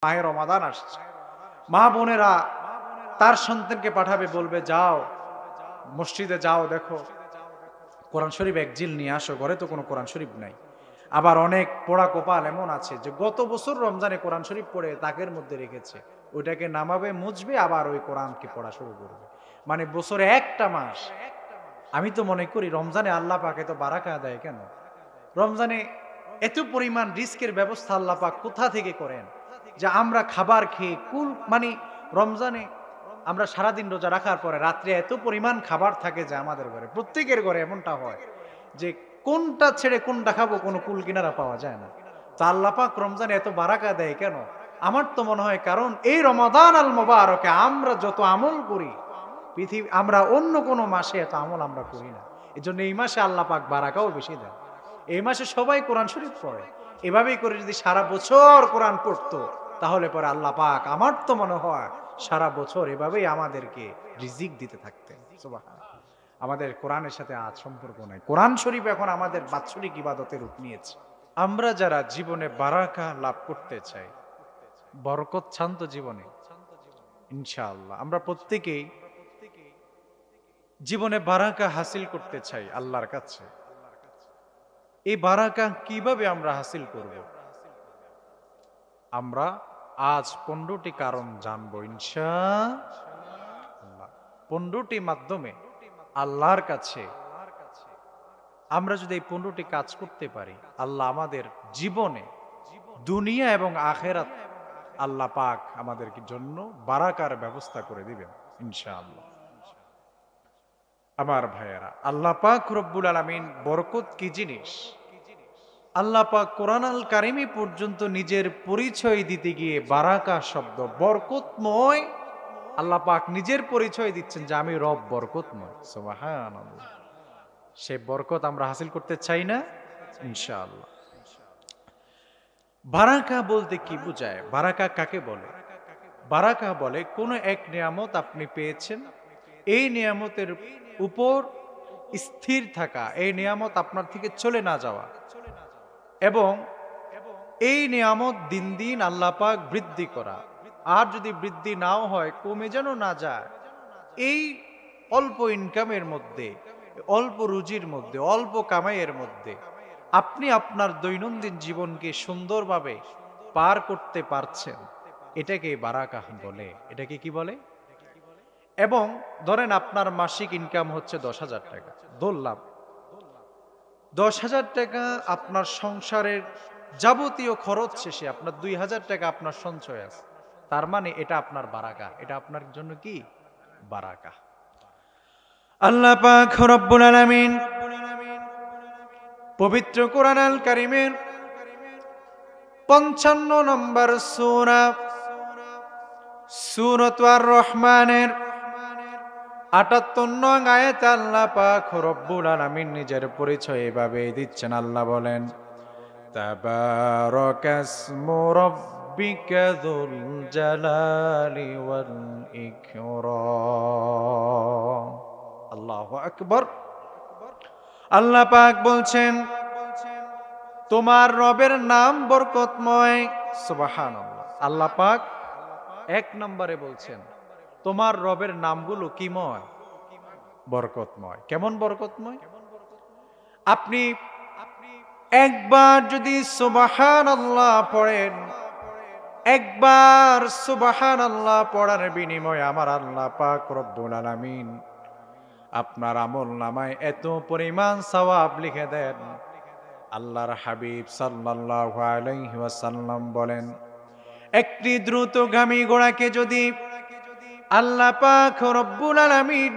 মাহে রমাদান আসছে, মা বোনেরা তার সন্তানকে পাঠাবে, বলবে যাও মসজিদে যাও, দেখো কোরআন শরীফ এক জিল নিয়ে আসো, ঘরে তো কোনো কোরআন শরীফ নাই। আবার অনেক পোড়া কোপাল এমন আছে যে গত বছর রমজানে কোরআন শরীফ পড়ে তাকের মধ্যে রেখেছে, ওইটাকে নামাবে, মুছবে, আবার ওই কোরআনকে পড়া শুরু করবে। মানে বছরে একটা মাস। আমি তো মনে করি রমজানে আল্লাহ পাক এত বারাকা দেয় কেন? রমজানে এত পরিমাণ রিস্কের ব্যবস্থা আল্লাহ পাক কোথা থেকে করেন যে আমরা খাবার খেয়ে মানে রমজানে আমরা সারাদিন রোজা রাখার পরে রাত্রে এত পরিমাণ খাবার থাকে যে আমাদের ঘরে, প্রত্যেকের ঘরে এমনটা হয় যে কোনটা ছেড়ে কোনটা খাবো কোনো কুল কিনারা পাওয়া যায় না। তা আল্লাহ পাক রমজানে এত বারাকা দেয় কেন? আমার তো মনে হয় কারণ এই রমাদান আল মুবারকে আমরা যত আমল করি আমরা অন্য কোনো মাসে এত আমল আমরা করি না। এই জন্য এই মাসে আল্লাহ পাক বারাকাও বেশি দেয়। এই মাসে সবাই কোরআন শরীফ পড়ে। এভাবেই করে যদি সারা বছর কোরআন পড়তো তাহলে পরে আল্লাহ পাক আমার তো মনে হয় সারা বছর এভাবেই আমাদেরকে রিজিক দিতে থাকতেন। সুবহানাল্লাহ। আমাদের কোরআনের সাথে আজ সম্পর্ক নাই। কোরআন শরীফ এখন আমাদের বাৎসরিক ইবাদতের রূপ নিয়েছে। আমরা যারা জীবনে বারাকা লাভ করতে চাই, বরকত শান্ত জীবনে, ইনশাআল্লাহ আমরা প্রত্যেকেই জীবনে বারাকা হাসিল করতে চাই আল্লাহর কাছে। এই বারাকা কিভাবে আমরা হাসিল করব? আমরা আজ 15টি কারণ জানবো ইনশাআল্লাহ। 15টি মাধ্যমে আল্লাহর কাছে আমরা যদি এই 15টি কাজ করতে পারি, আল্লাহ আমাদের জীবনে দুনিয়া এবং আখেরাত আল্লাহ পাক আমাদের জন্য বারাকার ব্যবস্থা করে দিবেন ইনশাআল্লাহ। আমার ভাইয়েরা, আল্লাহ পাক রব্বুল আলামিন বরকত কি জিনিস আল্লাহ পাক কোরআন আল কারিমে পর্যন্ত নিজের পরিচয় দিতে গিয়ে বারাকা শব্দ বরকতময়, আল্লাহ পাক নিজের পরিচয় দিচ্ছেন যে আমি রব বরকতময়। সুবহানাল্লাহ। সেই বরকত আমরা হাসিল করতে চাই না ইনশাআল্লাহ। বারাকা বলতে কি বোঝায়? বারাকা কাকে বলে? বারাকা বলে কোন এক নিয়ামত আপনি পেয়েছেন, এই নিয়ামতের উপর স্থির থাকা, এই নিয়ামত আপনার থেকে চলে না যাওয়া, এবং এই নিয়ামত দিন দিন আল্লাহ পাক বৃদ্ধি করা। আর যদি বৃদ্ধি নাও হয়, কমে যেন না যায়। এই অল্প ইনকামের মধ্যে, অল্প রুজির মধ্যে, অল্প কামাইয়ের মধ্যে আপনি আপনার দৈনন্দিন জীবনকে সুন্দরভাবে পার করতে পারছেন, এটাকে বারাকা বলে। এটাকে কি বলে? এবং ধরেন আপনার মাসিক ইনকাম হচ্ছে 10,000 টাকা, ধরলাম 10,000 টাকা আপনার সংসারের যাবতীয় খরচ শেষে আপনার 2,000 টাকা আপনার সঞ্চয় আছে, তার মানে এটা আপনার বারাকা। এটা আপনার জন্য কি বারাকা। আল্লাহ পাক রব্বুল আলামিন পবিত্র কোরআন আল কারীমের 55 নম্বর সূরা সূরাত আর রহমানের 78 নং আয়াতে আল্লাহ পাক রব্বুল আলামিন নিজের পরিচয় এভাবে দিচ্ছেন। আল্লাহ বলেন, তাবারাকাসমু রাব্বিকা যুল জালালি ওয়াল ইকরাম। আল্লাহু আকবার। আল্লাহ পাক বলছেন তোমার রবের নাম বরকতময়। সুবহানাল্লাহ। আল্লাহ পাক এক নম্বরে বলছেন তোমার রবের নামগুলো কিময়? বরকতময়। কেমন বরকতময়? আপনি একবার যদি সুবহানাল্লাহ পড়েন, একবার সুবহানাল্লাহ পড়ার বিনিময়ে আমার আল্লাহ পাক রব্বুল আলামিন আপনার আমল নামায় এত পরিমাণ সওয়াব লিখে দেন। আল্লাহর হাবিব সাল্লাল্লাহু আলাইহি ওয়াসাল্লাম বলেন, একটি দ্রুতগামী ঘোড়াকে যদি আল্লাহ পাক রব্বুল আলামিন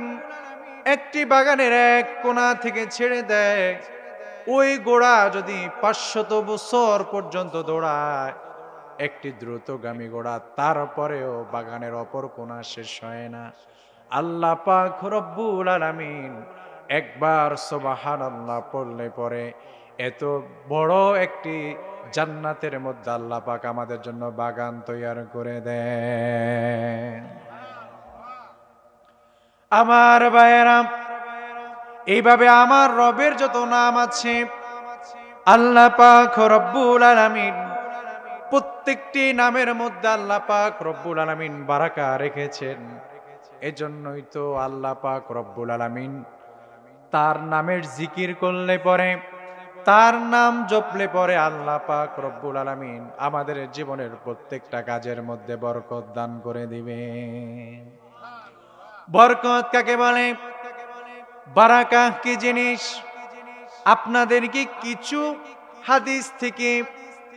একটি বাগানের এক কোণা থেকে ছেড়ে দেয়, ওই ঘোড়া যদি 500 বছর পর্যন্ত দৌড়ায়, একটি দ্রুতগামী ঘোড়া, তারপরেও বাগানের অপর কোণা শেষ হয় না। আল্লাহ পাক রব্বুল আলামিন একবার সুবহানাল্লাহ পড়লে পরে এত বড় একটি জান্নাতের মধ্যে আল্লাহ পাক আমাদের জন্য বাগান তৈরি করে দেন। আমার ভাইয়েরা, এইভাবে আমার রবের যত নাম আছে আল্লাহ পাক রব্বুল আলামিন প্রত্যেকটি নামের মধ্যে আল্লাহ পাক রব্বুল আলামিন বারাকা রেখেছেন। এজন্যই তো আল্লাহ পাক রব্বুল আলামিন তার নামের জিকির করলে পরে, তার নাম জপলে পরে আল্লাহ পাক রব্বুল আলামিন আমাদের জীবনের প্রত্যেকটা কাজের মধ্যে বরকত দান করে দিবেন। বরকত কাকে বলে? বারাকা কি জিনিস? আপনাদেরকে কিছু হাদিস থেকে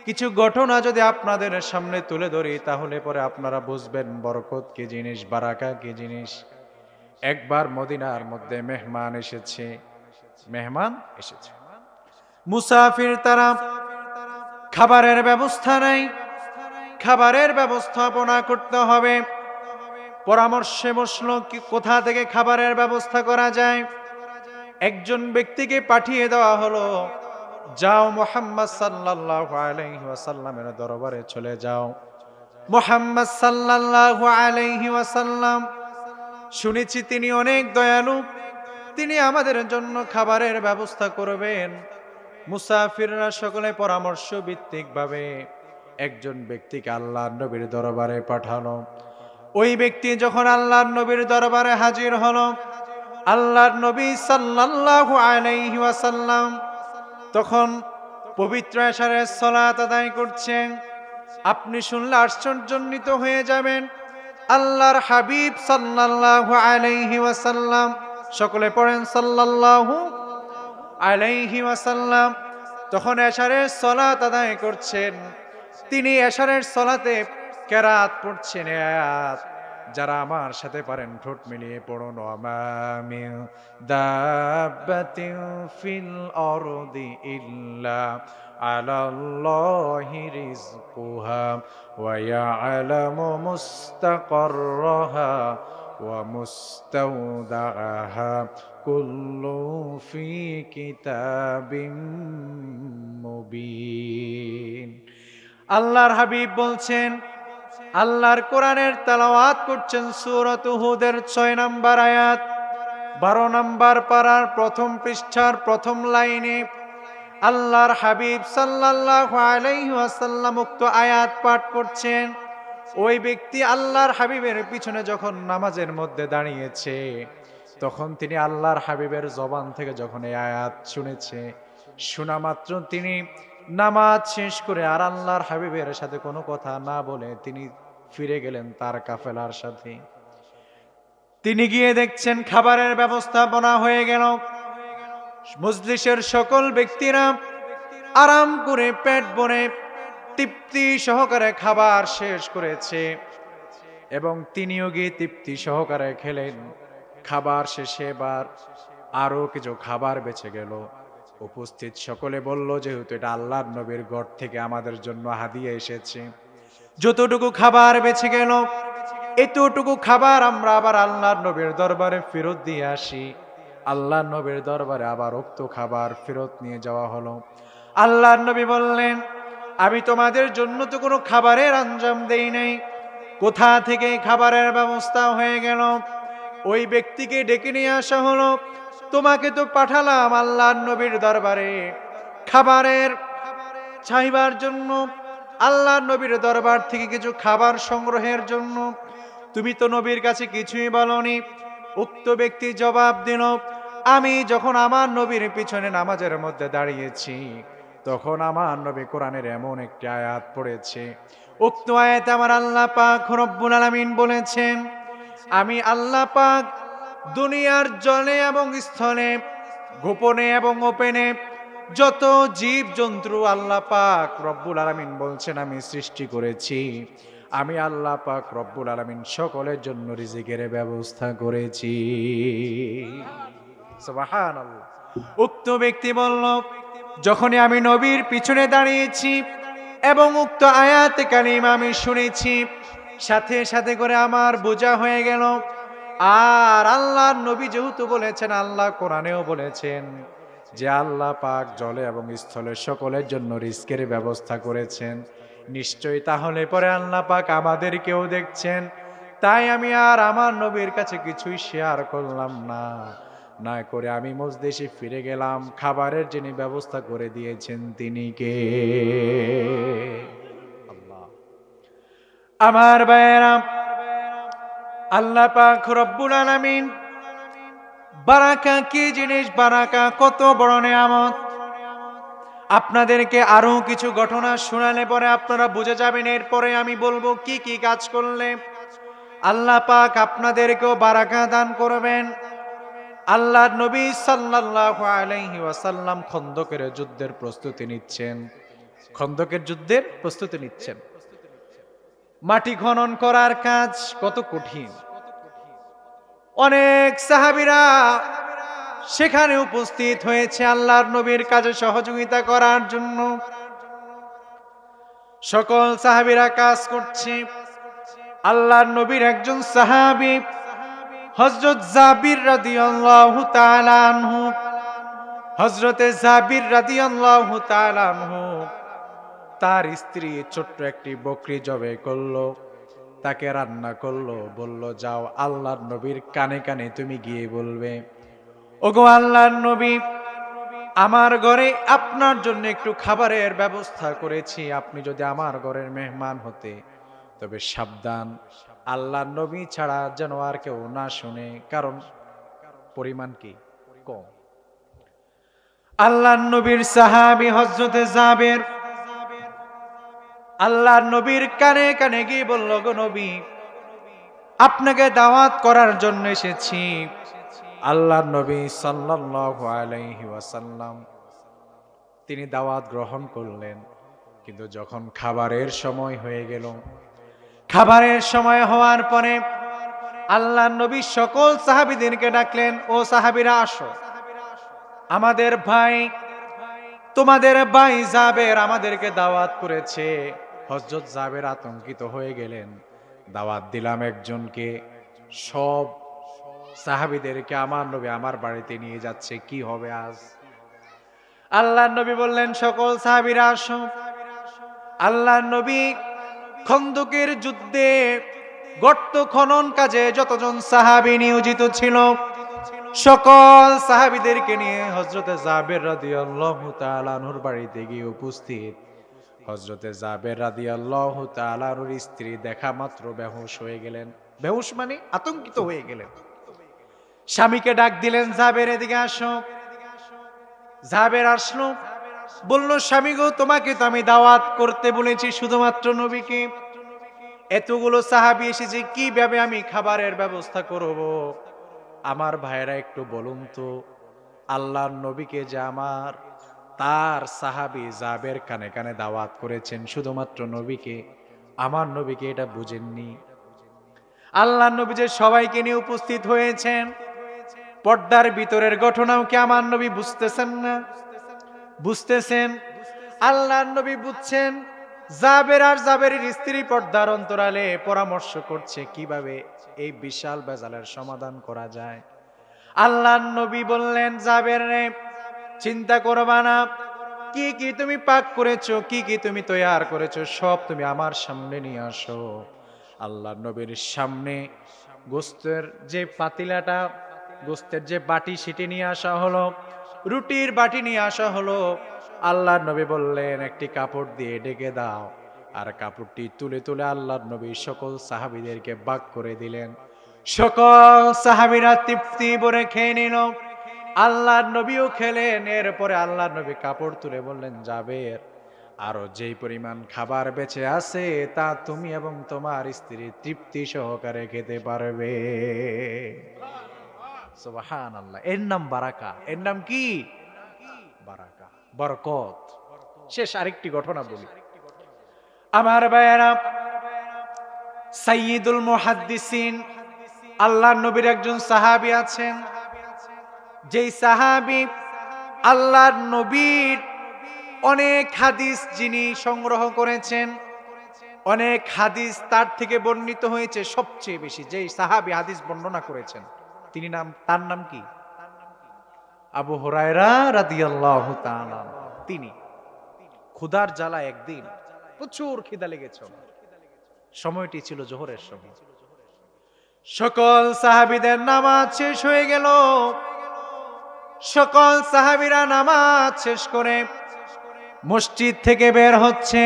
কিছু ঘটনা যদি আপনাদের সামনে তুলে ধরি, তাহলে পরে আপনারা বুঝবেন বরকত কি জিনিস, বারাকা কি জিনিস। একবার মদিনার মধ্যে মেহমান এসেছে, মুসাফির, তারা খাবারের ব্যবস্থা নাই, খাবারের ব্যবস্থাপনা করতে হবে। পরামর্শে বসলো কি কোথা থেকে খাবারের ব্যবস্থা করা যায়। একজন ব্যক্তিকে পাঠিয়ে দেওয়া হলো, যাও মুহাম্মদ সাল্লাল্লাহু আলাইহি ওয়াসাল্লামের দরবারে চলে যাও। মুহাম্মদ সাল্লাল্লাহু আলাইহি ওয়াসাল্লাম, শুনেছি তিনি অনেক দয়ালু, তিনি আমাদের জন্য খাবারের ব্যবস্থা করবেন। মুসাফিররা সকলে পরামর্শ ভিত্তিক ভাবে একজন ব্যক্তিকে আল্লাহর নবীর দরবারে পাঠানো। ওই ব্যক্তি যখন আল্লাহর নবীর দরবারে হাজির হলো, আল্লাহর নবী সাল্লাল্লাহু আলাইহি ওয়াসাল্লাম তখন পবিত্র এশারের সালাত আদায় করছেন। আপনি শুনলে আশ্চর্যান্বিত হয়ে যাবেন। আল্লাহর হাবিব সাল্লাল্লাহু আলাইহি ওয়াসাল্লাম, সকলে পড়েন সাল্লাল্লাহু আলাইহি ওয়াসাল্লাম, তখন এশারের সালাত আদায় করছেন। তিনি এশারের সালাতে কেরাত পড়ছেন আয়াত, যারা আমার সাথে পারেন ঠোঁট মিলিয়ে পড়ুন। ওয়ামা মিন দাব্বাতিন ফিল আরদি ইল্লা আলাল্লাহি রিজকুহা ওয়া ইয়ালামু মুস্তাকাররাহা ওয়া মুস্তাওদাআহা কুল্লু ফি কিতাবিম মুবিন। আল্লাহর হাবিব বলছেন, আল্লাহর কোরআনের তেলাওয়াত করছেন সূরাত হুদের 6 নম্বর আয়াত, 12 নম্বর পারার প্রথম পৃষ্ঠার প্রথম লাইনে আল্লাহর হাবিব সাল্লাল্লাহু আলাইহি ওয়াসাল্লাম উক্ত আয়াত পাঠ করছেন। ওই ব্যক্তি আল্লাহর হাবিবের পিছনে যখন নামাজের মধ্যে দাঁড়িয়েছে, তখন তিনি আল্লাহর হাবিবের জবান থেকে যখন এই আয়াত শুনেছে, শোনা মাত্র তিনি নামাজ শেষ করে আর আল্লাহর হাবিবের সাথে কোনো কথা না বলে তিনি ফিরে গেলেন তার কাফেলার সাথে। তিনি গিয়ে দেখছেন খাবারের ব্যবস্থাপনা হয়ে গেল। মজলিসের সকল ব্যক্তিরা আরাম করে পেট ভরে তৃপ্তি সহকারে খাবার শেষ করেছে এবং তিনিও গিয়ে তৃপ্তি সহকারে খেলেন। খাবার শেষে এবার আরো কিছু খাবার বেঁচে গেল। উপস্থিত সকলে বলল, যেহেতু এটা আল্লাহর নবীর ঘর থেকে আমাদের জন্য হাদিয়া এসেছে, যতটুকু খাবার বেঁচে গেল এতটুকু খাবার আমরা আবার আল্লাহর নবীর দরবারে ফেরত দিয়ে আসি। আল্লাহর নবীর দরবারে আবার উক্ত খাবার ফেরত নিয়ে যাওয়া হলো। আল্লাহর নবী বললেন, আমি তোমাদের জন্য তো কোনো খাবারের আঞ্জাম দেই নাই, কোথা থেকে খাবারের ব্যবস্থা হয়ে গেল? ওই ব্যক্তিকে ডেকে নিয়ে আসা হলো, তোমাকে তো পাঠালাম আল্লাহর নবীর দরবারে খাবারের চাইবার জন্য, আল্লাহর নবীর দরবার থেকে কিছু খাবার সংগ্রহের জন্য, তুমি তো নবীর কাছে কিছুই বলনি। উক্ত ব্যক্তি জবাব দিল, আমি যখন আমার নবীর পিছনে নামাজের মধ্যে দাঁড়িয়েছি, তখন আমার নবী কোরআনের এমন একটি আয়াত পড়েছে, উক্ত আয়াতে আমার আল্লাহ পাক রব্বুল আলামিন বলেছেন, আমি আল্লাহ পাক দুনিয়ার জলে এবং স্থলে, গোপনে এবং ওপেনে যত জীব জন্তু আল্লাহ পাক রব্বুল আলামিন বলছেন আমি সৃষ্টি করেছি, আমি আল্লাহ পাক রব্বুল আলামিন সকলের জন্য রিজিকের ব্যবস্থা করেছি। সুবহানাল্লাহ। উক্ত ব্যক্তি বলল, যখনই আমি নবীর পিছনে দাঁড়িয়েছি এবং উক্ত আয়াতে কারিমা আমি শুনেছি, সাথে সাথে করে আমার বোঝা হয়ে গেল। আর আল্লাহর নবী যেহেতু বলেছেন, আল্লাহ কোরআনেও বলেছেন যে আল্লাহ পাক জলে এবং স্থলে সকলের জন্য রিজকের ব্যবস্থা করেছেন, নিশ্চয়ই তাহলে পরে আল্লাহ পাক আমাদেরকেও দেখছেন। তাই আমি আর আমার নবীর কাছে কিছুই শেয়ার করলাম না, না করে আমি মজলিসে ফিরে গেলাম। খাবারের যিনি ব্যবস্থা করে দিয়েছেন তিনি কে? আল্লাহ। আমার ভাইয়েরা, আল্লাহ পাক রব্বুল আলামিন বারাকা কি জিনিস, বারাকা কত বড় নিয়ামত। আপনাদেরকে আরো কিছু ঘটনা শোনালে পরে আপনারা বুঝে যাবেন। এরপরে আমি বলবো কি কি কাজ করলে আল্লাহ পাক আপনাদেরকেও বারাকা দান করবেন। আল্লাহর নবী সাল্লাল্লাহু আলাইহি ওয়াসাল্লাম খন্দকের যুদ্ধের প্রস্তুতি নিচ্ছেন। খন্দকের যুদ্ধের প্রস্তুতি নিচ্ছেন। মাটি খনন করার কাজ কত কঠিন। অনেক সাহাবীরা সেখানে উপস্থিত হয়েছে আল্লাহর নবীর কাজে সহযোগিতা করার জন্য। সকল সাহাবীরা কাজ করছে। আল্লাহর নবীর একজন সাহাবী হযরত জাবির রাদিয়াল্লাহু তাআলা আনহু, হযরতে জাবির রাদিয়াল্লাহু তাআলা আনহু তার স্ত্রী ছোট্ট একটি বকরি জবাই করলো, তাকে রান্না করলো। বলল, যাও আল্লাহর নবীর কানে কানে তুমি গিয়ে বলবে, ওগো আল্লাহর নবী, আমার ঘরে আপনার জন্য একটু খাবারের ব্যবস্থা করেছি। আপনি যদি আমার ঘরের মেহমান হতে, তবে সাবধান, আল্লাহর নবী ছাড়া যেন আর কেউ না শুনে, কারণ পরিমাণ কি কম। আল্লাহর নবীর সাহাবী হযরতে জাবের আল্লাহর নবীর কানে কানে গিয়ে বলল, গো নবী, আপনাকে দাওয়াত করার জন্য এসেছি। আল্লাহর নবী সাল্লাল্লাহু আলাইহি ওয়াসাল্লাম তিনি দাওয়াত গ্রহণ করলেন। কিন্তু যখন খাবারের সময় হয়ে গেল, খাবারের সময় হওয়ার পরে আল্লাহর নবী সকল সাহাবীদেরকে ডাকলেন, ও সাহাবীরা আসো, আমাদের ভাই, তোমাদের ভাই জাবের আমাদেরকে দাওয়াত করেছে। হযরত জাবের আতঙ্কিত হয়ে গেলেন, দাওয়াত দিলাম একজনকে, সব সাহাবীদেরকে আমার নবী আমার বাড়িতে নিয়ে যাচ্ছে, কি হবে আজ? আল্লাহর নবী বললেন, সকল সাহাবীরা আসো। আল্লাহর নবী খন্দকের যুদ্ধে গর্ত খনন কাজে যতজন সাহাবী নিয়োজিত ছিল, সকল সাহাবীদেরকে নিয়ে হযরতে জাবের রাদিয়াল্লাহু তাআলা আনহুর বাড়িতে গিয়ে উপস্থিত। হযরতে জাবের রাদিয়াল্লাহু তাআলা আনহুর স্ত্রী দেখা মাত্র বেহুশ হয়ে গেলেন। বেহুশ মানে আতঙ্কিত হয়ে গেলেন। স্বামীকে ডাক দিলেন, জাবের এদিকে আসো। জাবের আসলো, বলল, স্বামী গো, তোমাকে তো আমি দাওয়াত করতে বলেছি শুধুমাত্র নবীকে, এতগুলো সাহাবী এসেছে, কিভাবে আমি খাবারের ব্যবস্থা করব? আমার ভাইরা একটু বলুন তো, আল্লাহর নবীকে যে আমার তার সাহাবী জাবের কানে কানে দাওয়াত করেছেন শুধুমাত্র নবীকে, আমার নবীকে এটা বুঝেননি? আল্লাহর নবী যে সবাইকে নিয়ে উপস্থিত হয়েছেন, পর্দার ভিতরের ঘটনাও কি আমার নবী বুঝতেছেন না? বুঝতেছেন। আল্লাহর নবী বুঝছেন। জাবের আর জাবেরের স্ত্রী পর্দার অন্তরালে পরামর্শ করছে কিভাবে এই বিশাল বেজালের সমাধান করা যায়। আল্লাহর নবী বললেন, জাবের রে, চিন্তা করবা না, কি কি তুমি পাক করেছো, কি কি তুমি তৈয়ার করেছো, সব তুমি আমার সামনে নিয়ে আসো। আল্লাহর নবীর সামনে গোস্তের যে পাতিলাটা, গোস্তের যে বাটি, সেটি নিয়ে আসা হলো, রুটির বাটি নিয়ে আসা হলো। আল্লাহর নবী বললেন, একটি কাপড় দিয়ে ঢেকে দাও। আর কাপড়টি তুলে তুলে আল্লাহর নবী সকল সাহাবীদেরকে ভাগ করে দিলেন। সকল সাহাবীরা তৃপ্তি ভরে খেয়ে নিল। আল্লাহর নবীও খেলেন। এরপরে আল্লাহর নবী কাপড় তুলে বললেন, জাবের, আরো যেই পরিমাণ খাবার বেঁচে আছে তা তুমি এবং তোমার স্ত্রী তৃপ্তি সহকারে খেতে পারবে। সুবহানাল্লাহ। এর নাম বারাকা। এর নাম কি? বারাকা, বরকত। শেষ আরেকটি ঘটনা বলি। আমার ভাইয়েরা, সাইয়্যিদুল মুহাদ্দিসিন আল্লাহর নবীর একজন সাহাবী আছেন, যেই সাহাবী আল্লাহর নবীর অনেক হাদিস যিনি সংগ্রহ করেছেন, অনেক হাদিস তার থেকে বর্ণিত হয়েছে। সবচেয়ে বেশি যেই সাহাবী হাদিস বর্ণনা করেছেন, তার নাম কি? আবু হুরায়রা রাদিয়াল্লাহু তাআলা। তিনি ক্ষুধার জ্বালায় একদিন, প্রচুর খিদা লেগেছে, সময়টি ছিল জোহরের সময়। সকল সাহাবীদের নামাজ শেষ হয়ে গেল। সকল সাহাবীরা নামাজ শেষ করে মসজিদ থেকে বের হচ্ছে।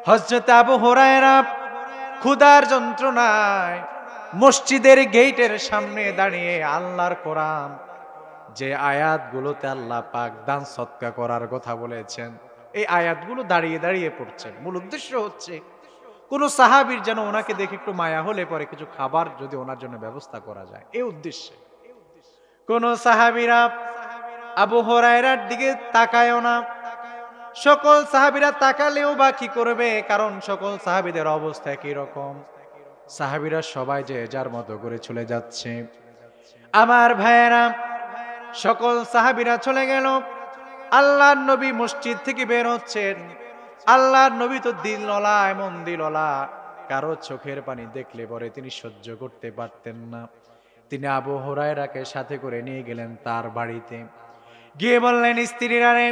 হযরত আবু হুরায়রা ক্ষুধার যন্ত্রণায় মসজিদের গেটের সামনে দাঁড়িয়ে আল্লাহর কোরআন যে আয়াতগুলোতে আল্লাহ পাক দান সদকা করার কথা বলেছেন, এই আয়াতগুলো দাঁড়িয়ে দাঁড়িয়ে পড়ছেন। মূল উদ্দেশ্য হচ্ছে কোন সাহাবীর যেন ওনাকে দেখে একটু মায়া হলে পরে কিছু খাবার যদি ওনার জন্য ব্যবস্থা করা যায়, এই উদ্দেশ্যে। কোন সাহাবীরা আবু হুরায়রার দিকে তাকায়ও না। সকল সাহাবীরা তাকালেও বা কি করবে, কারণ সকল সাহাবীদের অবস্থা একই রকম। সাহাবীরা সবাই যে যার মতো করে চলে যাচ্ছে। আমার ভাইয়েরা, সকল সাহাবীরা চলে গেল। আল্লাহর নবী মসজিদ থেকে বের হচ্ছেন। আল্লাহর নবী তো দিলওয়ালা, এমন দিলওয়ালা, কারো চোখের পানি দেখলে পরে তিনি সহ্য করতে পারতেন না। তিনি আবু হুরায়রাকে সাথে করে নিয়ে গেলেন তার বাড়িতে। গিয়ে বললেন, স্ত্রীরা রে,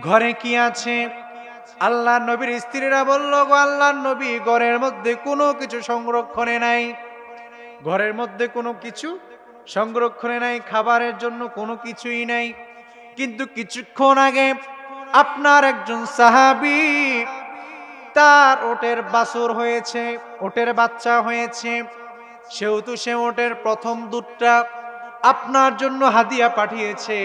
ঘরে কি আছে? আল্লাহর নবীর স্ত্রীরা বলল, গো আল্লাহর নবী, ঘরের মধ্যে কোনো কিছু সংরক্ষণে নাই। ঘরের মধ্যে কোনো কিছু সংরক্ষণে নাই, খাবারের জন্য কোনো কিছুই নাই। কিন্তু কিছুক্ষণ আগে আপনার একজন সাহাবী, তার ওটের বাছুর হয়েছে, ওটের বাচ্চা হয়েছে, সেহেতু সে ওটের প্রথম দুধটা আপনার জন্য হাদিয়া পাঠিয়েছে।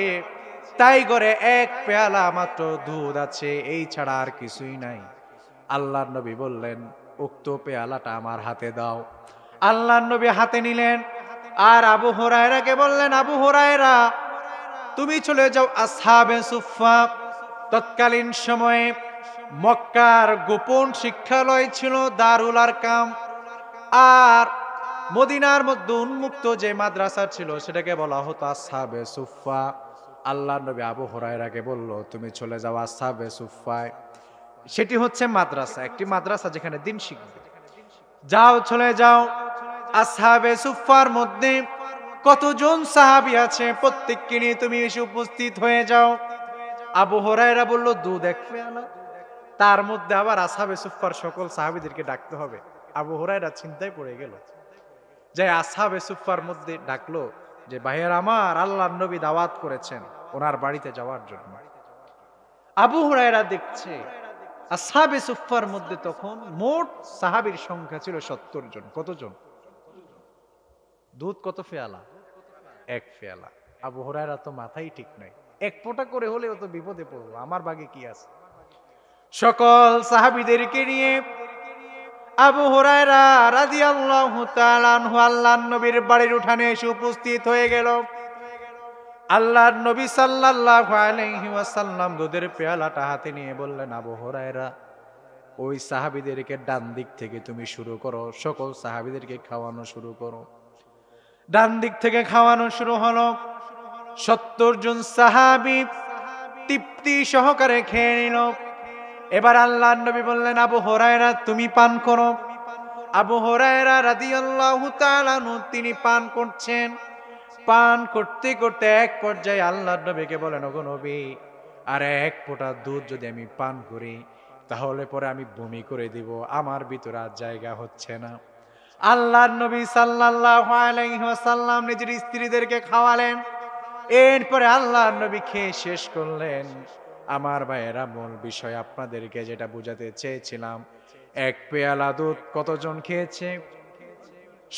তাই করে এক পেয়ালা মাত্র দুধ আছে, এই ছাড়া আর কিছুই নাই। আল্লাহর নবী বললেন, উক্ত পেয়ালাটা আমার হাতে দাও। আল্লাহর নবী হাতে নিলেন, আর আবু হুরায়রাকে বললেন, আবু হুরায়রা, তুমি চলে যাও আসহাবে সুফফা। তৎকালীন সময়ে মক্কার গোপন শিক্ষালয় ছিল দারুল আরকাম, আর মদিনার মধ্যে উন্মুক্ত যে মাদ্রাসা ছিল সেটাকে বলা হতো আসহাবে সুফফা। আল্লাহর নবী আবু হুরায়রাকে বলল, তুমি চলে যাও আসহাবে সুফফায়। সেটি হচ্ছে মাদ্রাসা, একটি মাদ্রাসা যেখানে দিন শিখবে। যাও, চলে যাও। আসহাবে সুফফার মধ্যে কতজন সাহাবী আছে প্রত্যেককে নিয়ে তুমি এসে উপস্থিত হয়ে যাও। আবু হুরায়রা বলল, দুধ এক পেয়ালা। তার মধ্যে আবার আসহাবে সুফফার সকল সাহাবীদেরকে ডাকতে হবে। আবু হুরায়রা চিন্তায় পড়ে গেল, যে আসহাবে সুফফার মধ্যে ডাকলো যে, ভাইয়ের আমার, আল্লাহর নবী দাওয়াত করেছেন ওনার বাড়িতে যাওয়ার জন্য। আবু হুরায়রা দেখছে আসহাবে সুফফার মধ্যে তখন মোট সাহাবীর সংখ্যা ছিল 70 জন। কতজন? দুধ কত পেয়ালা? এক পেয়ালা। আবু হুরায়রা তো মাথাই ঠিক নাই, এক ফোঁটা করে হলেও তো বিপদে পড়বো, আমার ভাগে কি আছে। সকল সাহাবীদেরকে নিয়ে আবু হুরায়রা রাদিয়াল্লাহু তাআলা আনহু আল্লাহর নবীর বাড়ির উঠানে এসে উপস্থিত হয়ে গেল। আল্লাহর নবী সাল্লাল্লাহু আলাইহি ওয়াসাল্লাম দুধের পেয়ালাটা হাতে নিয়ে বললেন, আবু হুরায়রা, ওই সাহাবীদেরকে ডান দিক থেকে তুমি শুরু করো, সকল সাহাবীদেরকে খাওয়ানো শুরু করো। ডান দিক থেকে খাওয়ানো শুরু হলো। 70 জন সাহাবী তৃপ্তি সহকারে খেয়ে নিল। এবার আল্লাহর নবী বললেন, আবু হুরায়রা, তুমি পান করো। আবু হুরায়রা রাদিয়াল্লাহু তাআলা আনহু তিনি পান করছেন। পান করতে করতে এক পর্যায়ে আল্লাহর নবীকে বলেন, ওগো নবী, আর এক ফোঁটা দুধ যদি আমি পান করি তাহলে পরে আমি বমি করে দিব, আমার ভিতরে আর জায়গা হচ্ছে না। আল্লাহর নবী সাল্লাল্লাহু আলাইহি ওয়াসাল্লাম নিজের স্ত্রীদেরকে খাওয়ালেন। এরপরে আল্লাহর নবী খেয়ে শেষ করলেন। আমার ভাইয়েরা, মূল বিষয় আপনাদেরকে যেটা বুঝাতে চেয়েছিলাম, এক পেয়ালা দুধ কতজন খেয়েছে?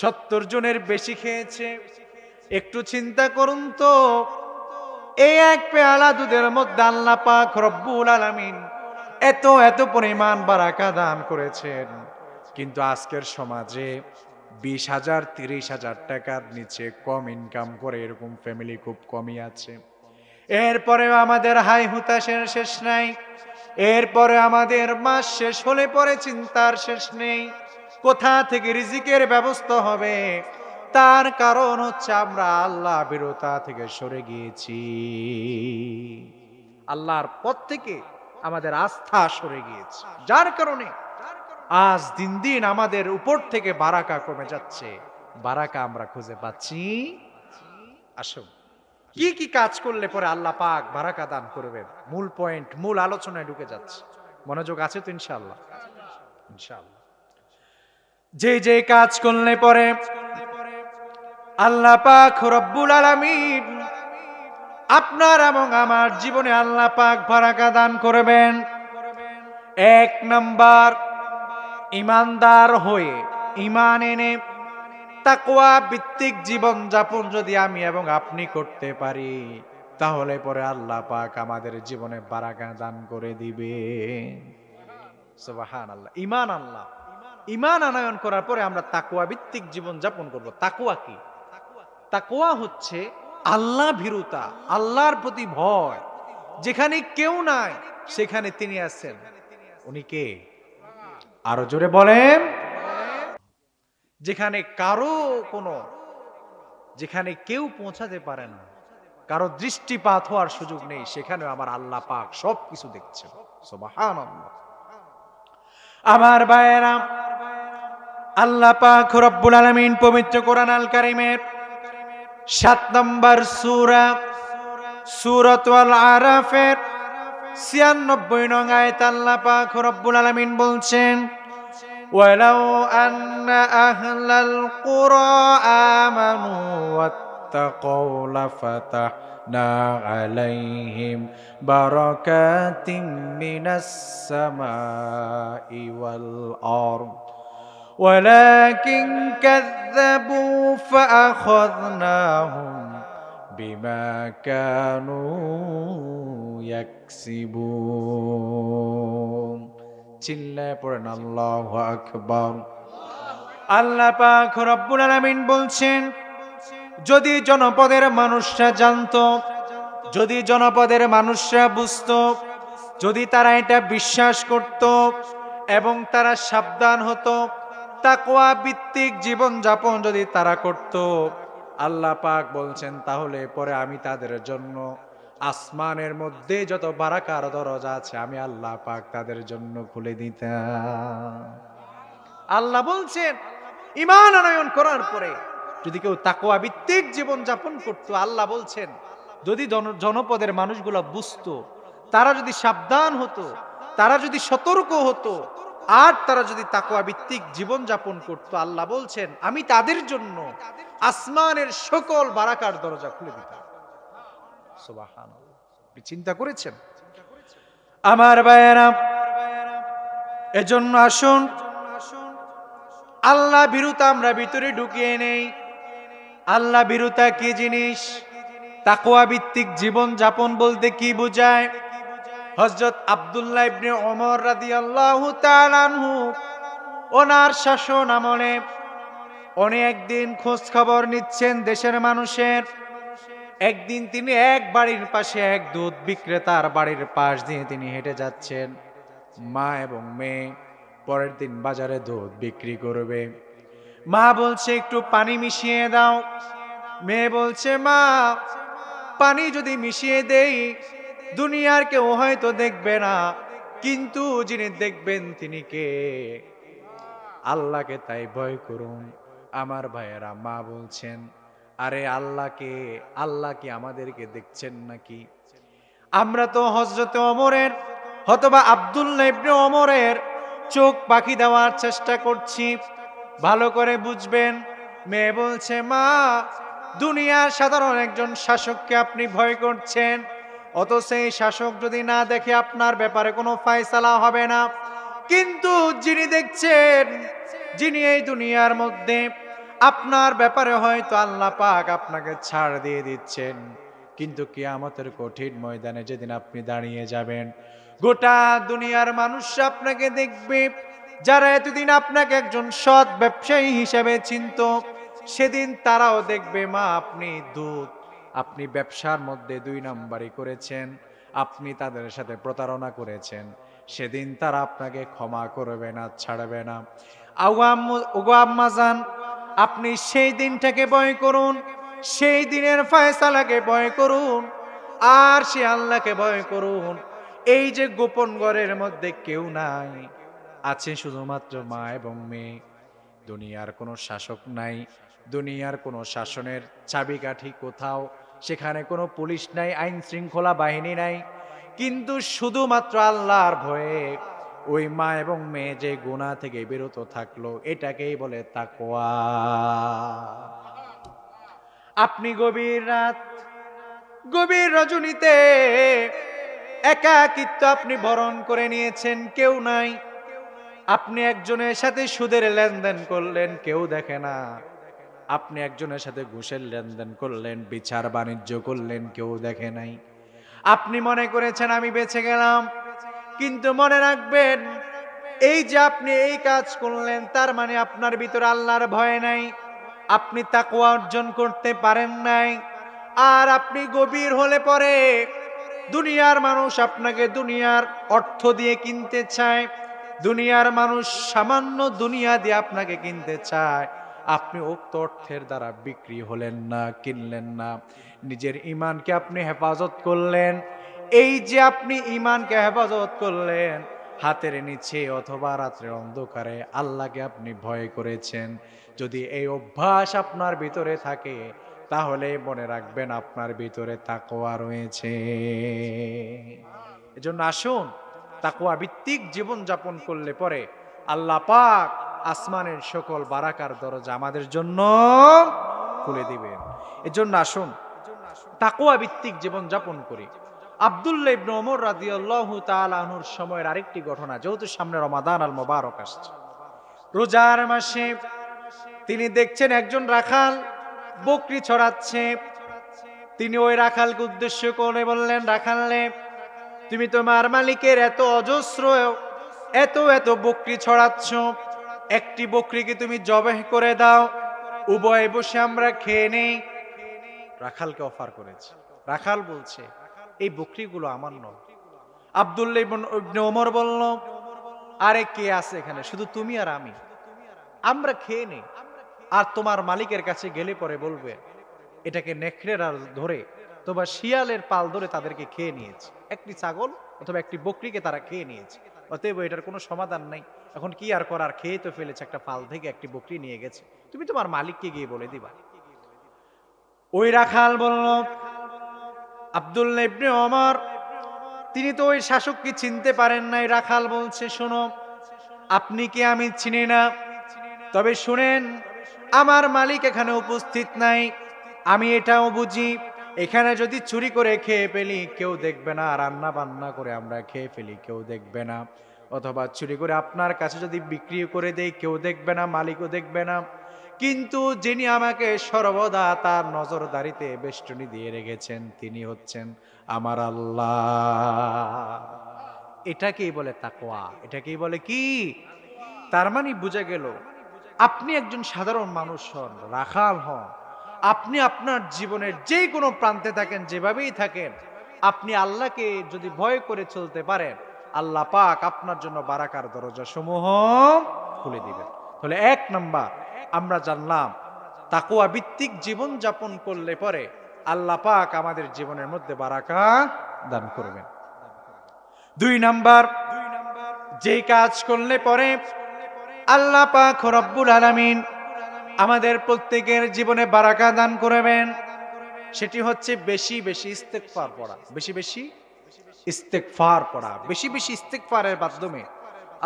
70 জনের বেশি খেয়েছে। একটু চিন্তা করুন তো, এই এক পেয়ালা দুধের মধ্যে আল্লাহ পাক রব্বুল আলামিন এত এত পরিমাণ বারাকা দান করেছেন। কিন্তু আজকের সমাজে 20,000 30,000 টাকার নিচে কম ইনকাম করে এরকম ফ্যামিলি খুব কমই আছে। এরপরেও আমাদের হাই হুতাশের শেষ নাই। এরপরে আমাদের মাস শেষ হলে পরে চিন্তার শেষ নেই, কোথা থেকে রিজিকের ব্যবস্থা হবে। তার কারণ হচ্ছে আমরা আল্লাহ বিরতা থেকে সরে গিয়েছি, আল্লাহর পথ থেকে আমাদের আস্থা সরে গিয়েছে, যার কারণে আজ দিন দিন আমাদের উপর থেকে বারাকা কমে যাচ্ছে, বারাকা আমরা খুঁজে পাচ্ছি। আসুন, কি কি কাজ করলে পরে আল্লাহ পাক বারাকা দান করবেন, মূল পয়েন্ট, মূল আলোচনায় ঢুকে যাচ্ছে। মনোযোগ আছে তো? ইনশাআল্লাহ, ইনশাআল্লাহ। যে যে কাজ করলে পরে আল্লাহ পাক রব্বুল আলামিন আপনার এবং আমার জীবনে আল্লাহ পাক বারাকা দান করবেন। 1 নাম্বার, ইমানদার হয়ে ইমান এনে তাকওয়া ভিত্তিক জীবন যাপন যদি আমি এবং আপনি করতে পারি, তাহলে পরে আল্লাহ পাক আমাদের জীবনে বারাকা দান করে দিবে। সুবহানাল্লাহ। ঈমান আল্লাহ, ঈমান আনয়ন করার পরে আমরা তাকওয়া ভিত্তিক জীবন যাপন করব। তাকওয়া কি? তাকওয়া হচ্ছে আল্লাহ ভীরুতা, আল্লাহর প্রতি ভয়। যেখানে কেউ নাই সেখানে তিনি আছেন। উনি কে? আরো জোরে বলেন। যেখানে যেখানে কেউ পৌঁছাতে পারে না, কারো দৃষ্টিপাত হওয়ার সুযোগ নেই, সেখানে আমার আল্লাহ পাক সবকিছু দেখছেন। সুবহানাল্লাহ। আমার ভাইয়েরা, আল্লাহ পাক রব্বুল আলামিন পবিত্র কোরআন আল কারীমের 7 নম্বর সূরা সূরাতুল আরাফের 96 নং আয়াত আল্লাহ পাক রব্বুল আলামিন বলছেন, ওয়ালাউ আন্না আহলাল কুরা আমানু ওয়াত্তাকাউ লাফাতাহনা আলাইহিম বারাকাতিম মিনাস সামাই ওয়াল আরদ ওয়ালাকিন কাযযাবু ফাআখাযনাহুম বিমা কানু ইয়াকসিবুন। চিল্লায় পড়েন আল্লাহু আকবার। আল্লাহ পাক রব্বুল আলামিন বলছেন, যদি জনপদের মানুষরা জানতো, যদি জনপদের মানুষরা বুঝতো, যদি তারা এটা বিশ্বাস করত এবং তারা সাবধান হতো, তাকওয়া ভিত্তিক জীবন যাপন যদি তারা করত, আল্লাহ পাক বলছেন তাহলে পরে আমি তাদের জন্য আসমানের মধ্যে যত বারাকার দরজা আছে আমি আল্লাহ পাক তাদের জন্য খুলে দিতাম। আল্লাহ বলছেন ঈমান আনয়ন করার পরে যদি কেউ তাকওয়া ভিত্তিক জীবন যাপন করত, আল্লাহ বলছেন যদি জনপদের মানুষগুলো বুঝতো, তারা যদি সাবধান হতো, তারা যদি সতর্ক হতো, আর তারা যদি তাকওয়া ভিত্তিক জীবন যাপন করত, আল্লাহ বলছেন আমি তাদের জন্য আসমানের সকল বারাকার দরজা খুলে দিতাম। সুবহানাল্লাহ। আপনি চিন্তা করেছেন? আমার ভাইয়েরা, এজন্য আসুন আল্লাহ ভীরুতা আমরা ভিতরে ঢুকিয়ে নেই। আল্লাহ ভীরুতা কি জিনিস? তাকওয়া ভিত্তিক জীবন যাপন বলতে কি বোঝায়? হযরত আব্দুল্লাহ ইবনে ওমর রাদিয়াল্লাহু তাআলা আনহু ওনার শাসন আমলে উনি একদিন খোঁজ খবর নিচ্ছেন দেশের মানুষের। একদিন তিনি এক বাড়ির পাশে এক দুধ বিক্রেতার বাড়ির পাশ দিয়ে তিনি হেঁটে যাচ্ছেন। মা এবং মেয়ে পরের দিন বাজারে দুধ বিক্রি করবে। মা বলছে একটু পানি মিশিয়ে দাও। মেয়ে বলছে মা, পানি যদি মিশিয়ে দেই দুনিয়ার কেউ হয়তো দেখবে না, কিন্তু যিনি দেখবেন তিনি কে? আল্লাহকে, তাই ভয় করুন। আমার ভাইয়েরা, মা বলছেন আরে আল্লাহ কি আমাদেরকে দেখছেন নাকি? আমরা তো হযরতে ওমরের অথবা আব্দুল্লাহ ইবনে ওমরের চোখ পাখি দেওয়ার চেষ্টা করছি। ভালো করে বুঝবেন। মেয়ে বলছে মা, দুনিয়ার সাধারণ একজন শাসককে আপনি ভয় করছেন, অত সেই শাসক যদি না দেখে আপনার ব্যাপারে কোনো ফায়সালা হবে না। কিন্তু যিনি দেখছেন, যিনি এই দুনিয়ার মধ্যে আপনার ব্যাপারে হয়তো আল্লাহ পাক আপনাকে ছাড় দিয়ে দিচ্ছেন, কিন্তু কিয়ামতের কঠিন ময়দানে যেদিন আপনি দাঁড়িয়ে যাবেন, গোটা দুনিয়ার মানুষ আপনাকে দেখবে। যারা এতদিন আপনাকে একজন সৎ ব্যবসায়ী হিসেবে চিনত, সেদিন তারাও দেখবে মা আপনি ব্যবসার মধ্যে 2 নাম্বারি করেছেন, আপনি তাদের সাথে প্রতারণা করেছেন। সেদিন তারা আপনাকে ক্ষমা করবে না, ছাড়বে না। ওগো আম্মাজান, আপনি সেই দিনটাকে ভয় করুন, সেই দিনের ফয়সালাকে ভয় করুন, আর সে আল্লাহকে ভয় করুন। এই যে গোপন ঘরের মধ্যে কেউ নাই, আছে শুধুমাত্র মা এবং মেয়ে। দুনিয়ার কোনো শাসক নাই, দুনিয়ার কোনো শাসনের চাবিকাঠি কোথাও, সেখানে কোনো পুলিশ নাই, আইন শৃঙ্খলা বাহিনী নাই, কিন্তু শুধুমাত্র আল্লাহর ভয়ে ওই মা এবং মেয়ে যে গুনাহ থেকে বিরত থাকলো, এটাকেই বলে তাকওয়া। আপনি গভীর রাত, গভীর রজনীতে একাকিত্ব আপনি বরণ করে নিয়েছেন, কেউ নাই। আপনি একজনের সাথে সুদের লেনদেন করলেন, কেউ দেখে না। আপনি একজনের সাথে ঘুষের লেনদেন করলেন, বিচার বাণিজ্য করলেন, কেউ দেখে নাই। আপনি মনে করেছেন আমি বেঁচে গেলাম, কিন্তু মনে রাখবেন এই যে আপনি এই কাজ করলেন, তার মানে আপনার ভিতরে আল্লাহর ভয় নাই, আপনি তাকওয়া অর্জন করতে পারেন নাই। আর আপনি গভীর হলে পরে দুনিয়ার মানুষ আপনাকে দুনিয়ার অর্থ দিয়ে কিনতে চায়, দুনিয়ার মানুষ সামান্য দুনিয়া দিয়ে আপনাকে কিনতে চায়। আপনি উক্ত অর্থের দ্বারা বিক্রি হলেন না, কিনলেন না, নিজের ঈমানকে আপনি হেফাজত করলেন। এই যে আপনি ঈমানকে হেফাজত করলেন, হাতের নিচে অথবা রাত্রের অন্ধকারে আল্লাহকে আপনি ভয় করেছেন, যদি এই অভ্যাস আপনার ভিতরে থাকে, তাহলে মনে রাখবেন আপনার ভিতরে তাকওয়া রয়েছে। এজন্য আসুন, তাকওয়া ভিত্তিক জীবন যাপন করলে পরে আল্লাহ পাক আসমানের সকল বারাকার দরজা আমাদের জন্য খুলে দিবেন। এজন্য আসুন তাকওয়া ভিত্তিক জীবন যাপন করি। আব্দুল্লাহ ইবনে ওমর রাদিয়াল্লাহু তাআলা আনহুর সময়ের আরেকটি ঘটনা, যেহেতু সামনে রমাদান আল মোবারক আসছে, রোজার মাসে তিনি দেখছেন একজন রাখাল বকরি ছড়াচ্ছে। তিনি ওই রাখালকে উদ্দেশ্য করে বললেন, রাখালে, তুমি তোমার মালিকের এত অজস্র এত এত বকরি ছড়াচ্ছ, একটি বকরিকে তুমি জবাহ করে দাও, উভয়ে বসে আমরা খেয়ে নেই। রাখালকে অফার করেছে। রাখাল বলছে, এই বকরিগুলো আমার নয়। আব্দুল্লাহ ইবনে ওমর বলল, আরে কে আছে এখানে, শুধু তুমি আর আমি, আমরা খেয়ে নেই, আর তোমার মালিকের কাছে গেলে পরে বলবে এটাকে নেকড়ের আর ধরে তোমার শিয়ালের পাল ধরে তাদেরকে খেয়ে নিয়েছে, একটি ছাগল অথবা একটি বকরিকে তারা খেয়ে নিয়েছে, অতএব এটার কোনো সমাধান নাই, এখন কি আর করার, খেয়ে তো ফেলেছে, একটা পাল থেকে একটি বকরি নিয়ে গেছে, তুমি তোমার মালিককে গিয়ে বলে দিবা। ওই রাখাল বলল, আব্দুল্লাহ ইবনে ওমর তিনি তো ওই শাসককে চিনতে পারেন নাই। রাখাল বলছে, শোনো, আপনি কি আমি চিনি না, তবে শুনেন, আমার মালিক এখানে উপস্থিত নাই, আমি এটাও বুঝি, এখানে যদি চুরি করে খেয়ে ফেলি কেউ দেখবে না, রান্না বান্না করে আমরা খেয়ে ফেলি কেউ দেখবে না, অথবা চুরি করে আপনার কাছে যদি বিক্রি করে দেই কেউ দেখবে না, মালিকও দেখবে না, কিন্তু যিনি আমাকে সর্বদা তার নজরদারিতে বেষ্টনী দিয়ে রেখেছেন তিনি হচ্ছেন আমার আল্লাহ। এটাকেই বলে তাকওয়া, এটাকেই বলে কি? তার মানে বুঝা গেল, আপনি একজন সাধারণ মানুষ হন, রাখাল হন, আপনি আপনার জীবনের যে কোনো প্রান্তে থাকেন, যেভাবেই থাকেন, আপনি আল্লাহকে যদি ভয় করে চলতে পারেন, আল্লাহ পাক আপনার জন্য বারাকার দরজা সমূহ খুলে দিবেন। তাহলে এক নাম্বার আমরা জানলাম, তাকওয়া ভিত্তিক জীবন যাপন করলে পরে আল্লাহ পাক আমাদের জীবনের মধ্যে বারাকা দান করবেন। দুই নাম্বার, যে কাজ করলে পরে আল্লাহ পাক রব্বুল আলামিন আমাদের প্রত্যেকের জীবনে বারাকা দান করবেন, সেটি হচ্ছে বেশি বেশি ইস্তেগফার পড়া, বেশি বেশি ইস্তেগফার পড়া। বেশি বেশি ইস্তেগফারের মাধ্যমে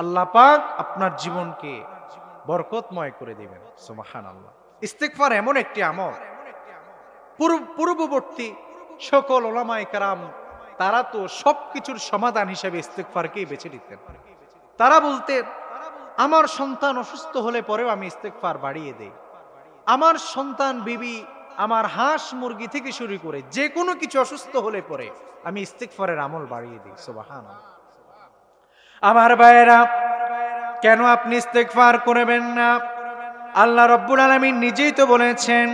আল্লাহ পাক আপনার জীবনকে বরকতময় করে দিবেন। সুবহানাল্লাহ। ইস্তেগফার এমন একটি আমল, পূর্ববর্তী সকল উলামায়ে কেরাম তারা তো সবকিছুর সমাধান হিসেবে ইস্তেগফারকেই বেছে নিতেন। তারা বলতেন, আমার সন্তান অসুস্থ হলে পরেও আমি ইস্তেগফার বাড়িয়ে দেই, আমার সন্তান, বিবি, আমার হাঁস মুরগি থেকে শুরু করে যে কোনো কিছু অসুস্থ হলে পরে আমি ইস্তেগফারের আমল বাড়িয়ে দিই। সুবহানাল্লাহ। আমার ভাইয়েরা, কেন আপনি ইস্তেগফার করবেন না? আল্লাহ রাব্বুল আলামিন নিজেই তো বলেছেন,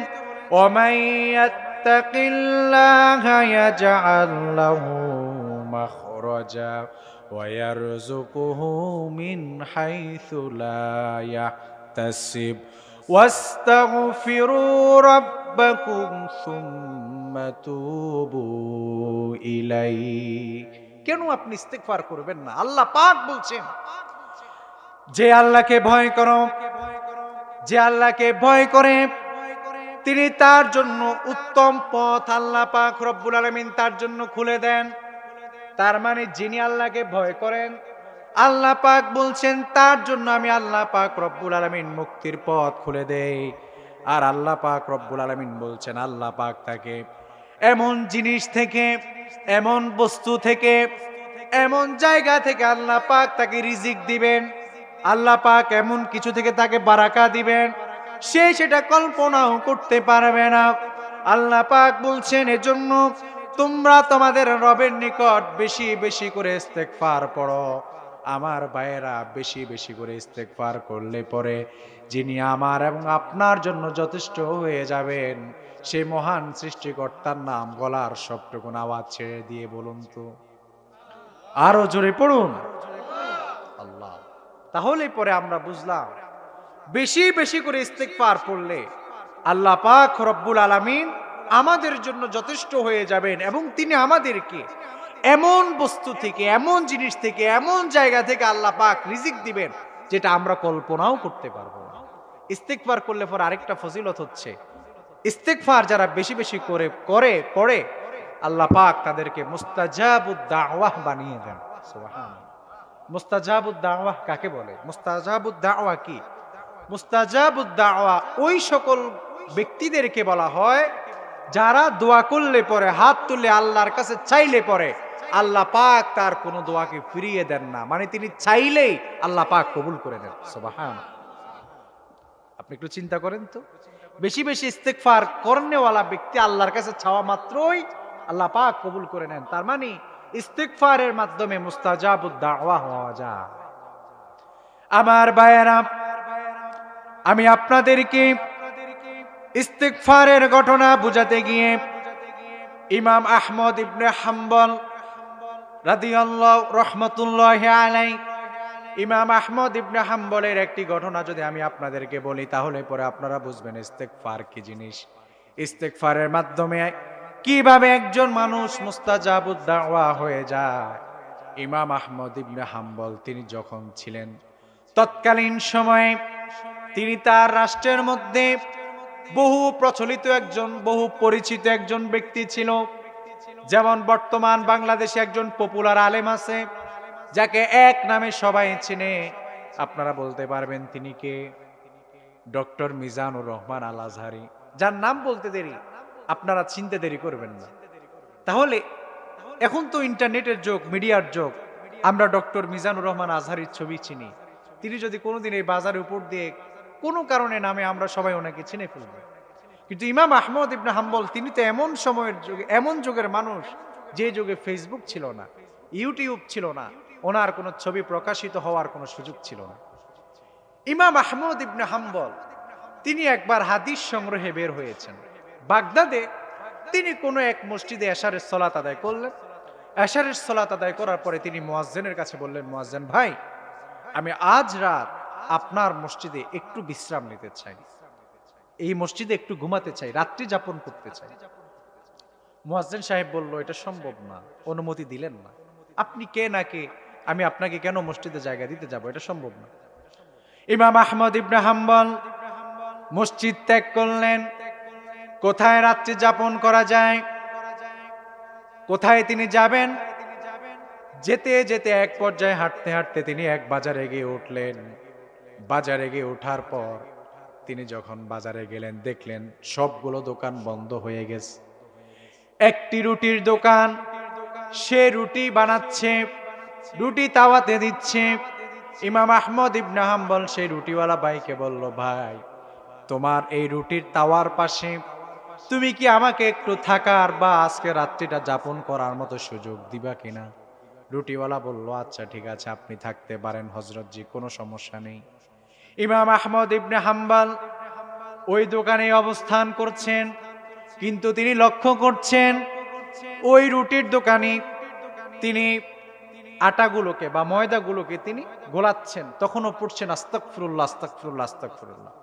ওয়ামাই ইয়াত্তাকিল্লাহা ইয়াজআল লাহু মাখরাজা ওয়া ইয়ারযুকুহু মিন হাইথু লা ইয়াহতাসিব ওয়াস্তাগফিরু রাব্বাকুম সুম্মা তুবু ইলাইহি। কেন আপনি ইস্তেগফার করবেন না? আল্লাহ পাক বলছেন, যে আল্লাহকে ভয় করো, যে আল্লাহকে ভয় করে তিনি তার জন্য উত্তম পথ আল্লাহ পাক রব্বুল আলামিন তার জন্য খুলে দেন। তার মানে যিনি আল্লাহকে ভয় করেন, আল্লাহ পাক বলছেন তার জন্য আমি আল্লাহ পাক রব্বুল আলামিন মুক্তির পথ খুলে দেই। আর আল্লাহ পাক রব্বুল আলামিন বলছেন, আল্লাহ পাক তাকে এমন জিনিস থেকে, এমন বস্তু থেকে, এমন জায়গা থেকে আল্লাহ পাক তাকে রিজিক দিবেন আল্লাহ পাক এমন কিছু থেকে তাকে বারাকা দিবেন সে সেটা কল্পনাও করতে পারবে না। আল্লাহ পাক বলছেন, এজন্য তোমরা তোমাদের রবের নিকট বেশি বেশি করে ইস্তেগফার পড়ো। আমার ভাইয়েরা, বেশি বেশি করে ইস্তেগফার করলে পরে যিনি আমার এবং আপনার জন্য যথেষ্ট হয়ে যাবেন সেই মহান সৃষ্টিকর্তার নাম গলার সবটুকুন আওয়াজ ছেড়ে দিয়ে বলুন তো, আরো জোরে পড়ুন আল্লাহ। তাহলে পরে আমরা বুঝলাম বেশি বেশি করে ইস্তেগফার পড়লে আল্লাহ পাক রব্বুল আলামিন আমাদের জন্য যথেষ্ট হয়ে যাবেন এবং তিনি আমাদেরকে এমন বস্তু থেকে, এমন জিনিস থেকে, এমন জায়গা থেকে আল্লাহ পাক রিজিক দিবেন যেটা আমরা কল্পনাও করতে পারবো না। ইস্তেগফার করলে পর আরেকটা ফজিলত হচ্ছে, ইস্তেগফার যারা বেশি বেশি করে পড়ে আল্লাহ পাক তাদেরকে মুস্তাজাবুদ দাওয়াহ বানিয়ে দেন। সুবহানাল্লাহ। মুস্তাজাবুদ দাওয়াহ কাকে বলে? মুস্তাজাবুদ দাওয়াহ কি? মুস্তাজাবুদ দাওয়া ওই সকল ব্যক্তিদেরকে বলা হয় যারা দোয়া করলে পরে, হাত তুলে আল্লাহর কাছে চাইলে পরে আল্লাহ পাক তার কোনো দোয়াকে ফিরিয়ে দেন না, মানে তিনি চাইলেই আল্লাহ পাক কবুল করে নেন। সুবহানাল্লাহ। আপনি একটু চিন্তা করেন তো, বেশি বেশি ইস্তেগফার করনেওয়ালা ব্যক্তি আল্লাহর কাছে চাওয়া মাত্রই আল্লাহ পাক কবুল করে নেন। তার মানে ইস্তেগফারের মাধ্যমে মুস্তাজাবুদ দাওয়া হওয়া যায়। আমার ভাইয়েরা, আমি আপনাদেরকে ইস্তেগফারের ঘটনা বুঝাতে গিয়ে ইমাম আহমদ ইবনে হাম্বল রাদিয়াল্লাহু রাহমাতুল্লাহি আলাইহি, ইমাম আহমদ ইবনে হাম্বলের একটি ঘটনা যদি আমি আপনাদেরকে বলি তাহলে পরে আপনারা বুঝবেন ইস্তেগফার কি জিনিস। ইস্তেগফারের মাধ্যমে কিভাবে একজন মানুষ মুস্তাজাবুদ দাওয়া হয়ে যায়। ইমাম আহমদ ইবনে হাম্বল তিনি যখন ছিলেন তৎকালীন সময়ে তিনি তার রাষ্ট্রের মধ্যে বহু প্রচলিত একজন, বহু পরিচিত একজন ব্যক্তি ছিল। যেমন বর্তমান বাংলাদেশে একজন পপুলার আলেম আছে যাকে এক নামে সবাই চিনে। আপনারা বলতে পারবেন তিনি কে? ডক্টর মিজানুর রহমান আল আজহারি। যার নাম বলতে দেরি, আপনারা চিনতে দেরি করবেন না। তাহলে এখন তো ইন্টারনেটের যুগ, মিডিয়ার যুগ, আমরা ডক্টর মিজানুর রহমান আজহারির ছবি চিনি। তিনি যদি কোনোদিন এই বাজারের উপর দিয়ে কোনো কারণে নামে আমরা সবাই ওনাকে চিনে ফেলব। কিন্তু ইমাম আহমদ ইবনে হাম্বল তিনি তো এমন সময়ের যুগে, এমন যুগের মানুষ যে যুগে ফেসবুক ছিল না, ইউটিউব ছিল না, ওনার কোনো ছবি প্রকাশিত হওয়ার কোনো সুযোগ ছিল না। ইমাম আহমদ ইবনে হাম্বল তিনি একবার হাদিস সংগ্রহে বের হয়েছেন বাগদাদে। তিনি কোনো এক মসজিদে এশারের সালাত আদায় করলেন। এশারের সালাত আদায় করার পরে তিনি মুয়াজ্জিনের কাছে বললেন, মুয়াজ্জিন ভাই, আমি আজ রাত আপনার মসজিদে একটু বিশ্রাম নিতে চাই, এই মসজিদে একটু ঘুমাতে চাই, রাত্রি যাপন করতে চাই। মুয়াজ্জিন সাহেব বলল, এটা সম্ভব না, অনুমতি দিলেন না। আপনি কে না কে, আমি আপনাকে কেন মসজিদে জায়গা দিতে যাব, এটা সম্ভব না। ইমাম আহমদ ইবনে হাম্বল মসজিদ ত্যাগ করলেন। কোথায় রাত্রি যাপন করা যায়, কোথায় তিনি যাবেন? যেতে যেতে এক পর্যায়ে হাঁটতে হাঁটতে তিনি এক বাজারে গিয়ে উঠলেন। বাজারে গিয়ে ওঠার পর তিনি যখন বাজারে গেলেন দেখলেন সবগুলো দোকান বন্ধ হয়ে গেছে। একটি রুটির দোকান, সে রুটি বানাচ্ছে, রুটি তাওয়াতে দিচ্ছে। ইমাম আহমদ ইবনে হাম্বল সেই রুটিওয়ালা ভাইকে বলল, ভাই, তোমার এই রুটির তাওয়ার পাশে তুমি কি আমাকে একটু থাকার বা আজকে রাত্রিটা যাপন করার মতো সুযোগ দিবা কিনা? রুটিওয়ালা বলল, আচ্ছা ঠিক আছে, আপনি থাকতে পারেন হযরতজি, কোনো সমস্যা নেই। ইমাম আহমদ ইবনে হাম্বল ওই দোকানে অবস্থান করছেন, কিন্তু তিনি লক্ষ্য করছেন ওই রুটির দোকানে তিনি আটাগুলোকে বা ময়দাগুলোকে তিনি গোলাচ্ছেন, তখনও পড়ছেন আস্তাগফিরুল্লাহ আস্তাগফিরুল্লাহ আস্তাগফিরুল্লাহ।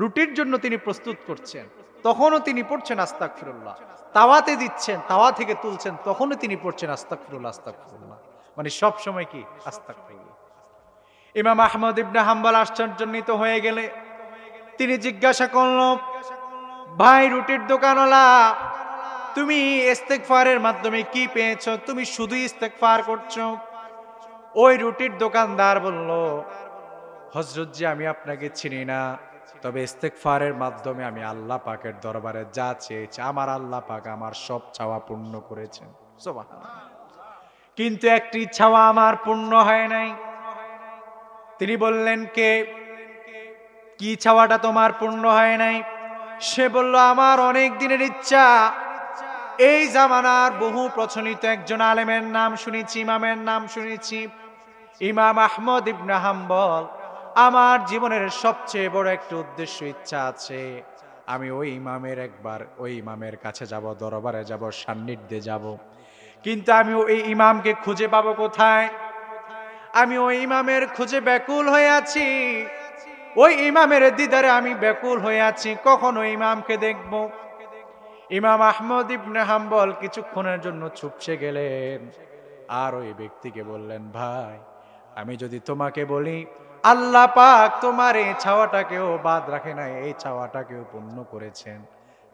রুটির জন্য তিনি প্রস্তুত করছেন, তখনও তিনি পড়ছেন আস্তাগফিরুল্লাহ। তাওয়াতে দিচ্ছেন, তাওয়া থেকে তুলছেন, তখনও তিনি পড়ছেন আস্তাগফিরুল্লাহ আস্তাগফিরুল্লাহ, মানে সব সময় কি আস্তাগফিরুল্লাহ। ইমাম আহমদ ইবনে হাম্বল আশ্চর্যান্বিত হয়ে গেলে তিনি জিজ্ঞাসা করল, ভাই রুটির দোকানওয়ালা, তুমি ইস্তেগফারের মাধ্যমে কি পেয়েছো? তুমি শুধু ইস্তেগফার করছো? ওই রুটির দোকানদার বলল, হযরতজি, আমি আপনাকে চিনি না, তবে ইস্তেগফারের মাধ্যমে আমি আল্লাহ পাকের দরবারে যা চেয়েছি আমার আল্লাহ পাক আমার সব চাওয়া পূর্ণ করেছেন। সুবহানাল্লাহ। কিন্তু একটি চাওয়া আমার পূর্ণ হয় নাই। তিনি বললেন, কে, কি চাওয়াটা তোমার পূর্ণ হয় নাই? সে বলল, আমার অনেক দিনের ইচ্ছা, এই জামানার বহু প্রচলিত একজন আলেমের নাম শুনেছি, ইমামের নাম শুনেছি, ইমাম আহমদ ইবনে হাম্বল। আমার জীবনের সবচেয়ে বড় একটা উদ্দেশ্য, ইচ্ছা আছে, আমি ওই ইমামের কাছে যাব, দরবারে যাব, সান্নিধ্যে যাব। কিন্তু আমি ওই ইমামকে খুঁজে পাবো কোথায়? আমি ওই ইমামের খুঁজে ব্যাকুল হয়ে আছি, ওই ইমামের দিদারে আমি ব্যাকুল হয়ে আছি, কখন ওই ইমামকে দেখব? ইমাম আহমদ ইবনে হাম্বল কিছুক্ষণের জন্য চুপসে গেলেন, আর ওই ব্যক্তিকে বললেন, ভাই, আমি যদি তোমাকে বলি আল্লাহ পাক তোমার এই চাওয়াটাকেও বাদ রাখে নাই, এই চাওয়াটাকেও পূর্ণ করেছেন,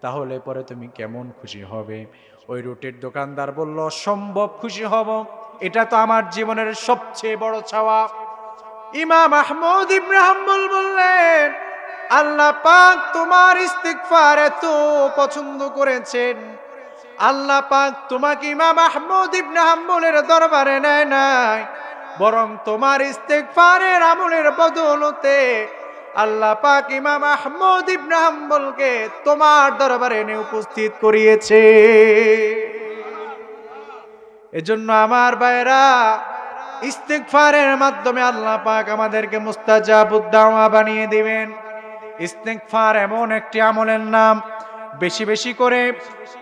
তাহলে পরে তুমি কেমন খুশি হবে? ওই রুটির দোকানদার বলল, সম্ভব খুশি হব, এটা তো আমার জীবনের সবচেয়ে বড় চাওয়া। ইমাম আহমদ ইবনে হাম্বল বললেন, আল্লাহ পাক তোমার ইস্তিগফার এত পছন্দ করেছেন, আল্লাহ পাক তোমাকে ইমাম আহমদ ইবনে হাম্বলের দরবারে নেয় নাই, বরং তোমার ইস্তিগফারের আমলের বদৌলতে আল্লাহ পাক ইমাম আহমদ ইবনে হাম্বলকে তোমার দরবারে এনে উপস্থিত করিয়েছে। এজন্য আমার ভাইরা, ইস্তিগফারের মাধ্যমে আল্লাহ পাক আমাদেরকে মুস্তাজাবুদ দাওয়া বানিয়ে দিবেন। ইস্তিগফার এমন একটি আমলের নাম, বেশি বেশি করে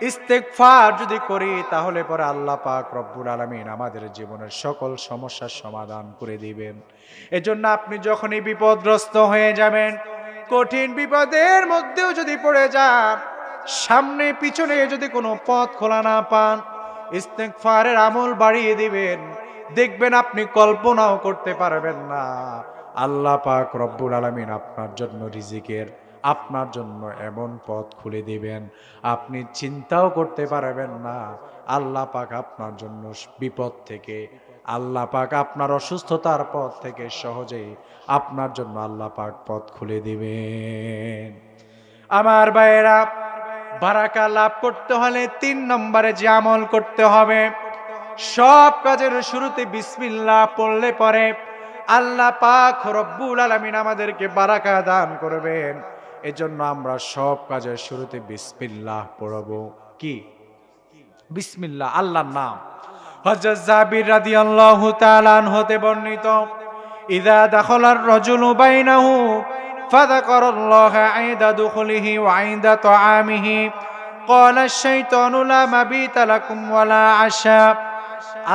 ইস্তিগফার যদি করি তাহলে পরে আল্লাহ পাক রব্বুল আলামিন আমাদের জীবনের সকল সমস্যার সমাধান করে দিবেন। এজন্য আপনি যখনই বিপদগ্রস্ত হয়ে যাবেন, কঠিন বিপদের মধ্যেও যদি পড়ে যান, সামনে পিছনে যদি কোনো পথ খোলা না পান, ইস্তিগফারের আমল বাড়িয়ে দিবেন, দেখবেন আপনি কল্পনাও করতে পারবেন না, আল্লাহ পাক রব্বুল আলামিন আপনার জন্য রিজিকের, আপনার জন্য এমন পথ খুলে দিবেন, আপনি চিন্তাও করতে পারবেন না। আল্লাহ পাক আপনার জন্য বিপদ থেকে, আল্লাহ পাক আপনার অসুস্থতার পথ থেকে সহজেই আপনার জন্য আল্লাহ পাক পথ খুলে দিবেন। আমার ভাইয়েরা, বারাকা লাভ করতে হলে 3 নম্বরে যে আমল করতে হবে, সব কাজের শুরুতে বিসমিল্লাহ পড়লে পরে আল্লাহ পাক রব্বুল আলামিন আমাদেরকে বারাকা দান করবেন। এজন্য আমরা সব কাজের শুরুতে বিসমিল্লাহ পড়ব। কি? বিসমিল্লাহ, আল্লাহর নাম। হযরত জাবির রাদিয়াল্লাহু তাআলা আনহু হতে বর্ণিত, ইযা দাখালার রাজুলু বাইনাহু ফাযাকারাল্লাহা আইদা দুখুলিহি ওয়া আইদা তাআমিহি ক্বালা আশ-শাইতানু লা মাবিতা লাকুম ওয়ালা আশা।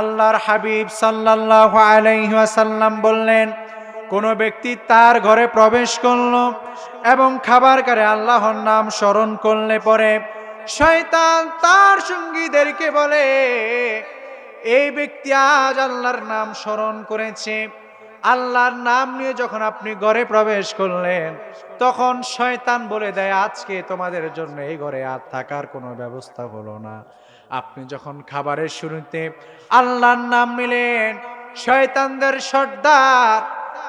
আল্লাহর হাবিব সাল্লাল্লাহু আলাইহি ওয়াসাল্লাম বললেন, কোন ব্যক্তি তার ঘরে প্রবেশ করল এবং খাবার করে আল্লাহর নাম স্মরণ করলে পরে শয়তান তার সঙ্গীদেরকে বলে, এই ব্যক্তি আজ আল্লাহর নাম স্মরণ করেছে। আল্লাহর নাম নিয়ে যখন আপনি ঘরে প্রবেশ করলেন, তখন শয়তান বলে দেয়, আজকে তোমাদের জন্য এই ঘরে আর থাকার কোনো ব্যবস্থা হলো না। আপনি যখন খাবারের শুরুতে আল্লাহর নাম নিলেন, শয়তানদের সর্দার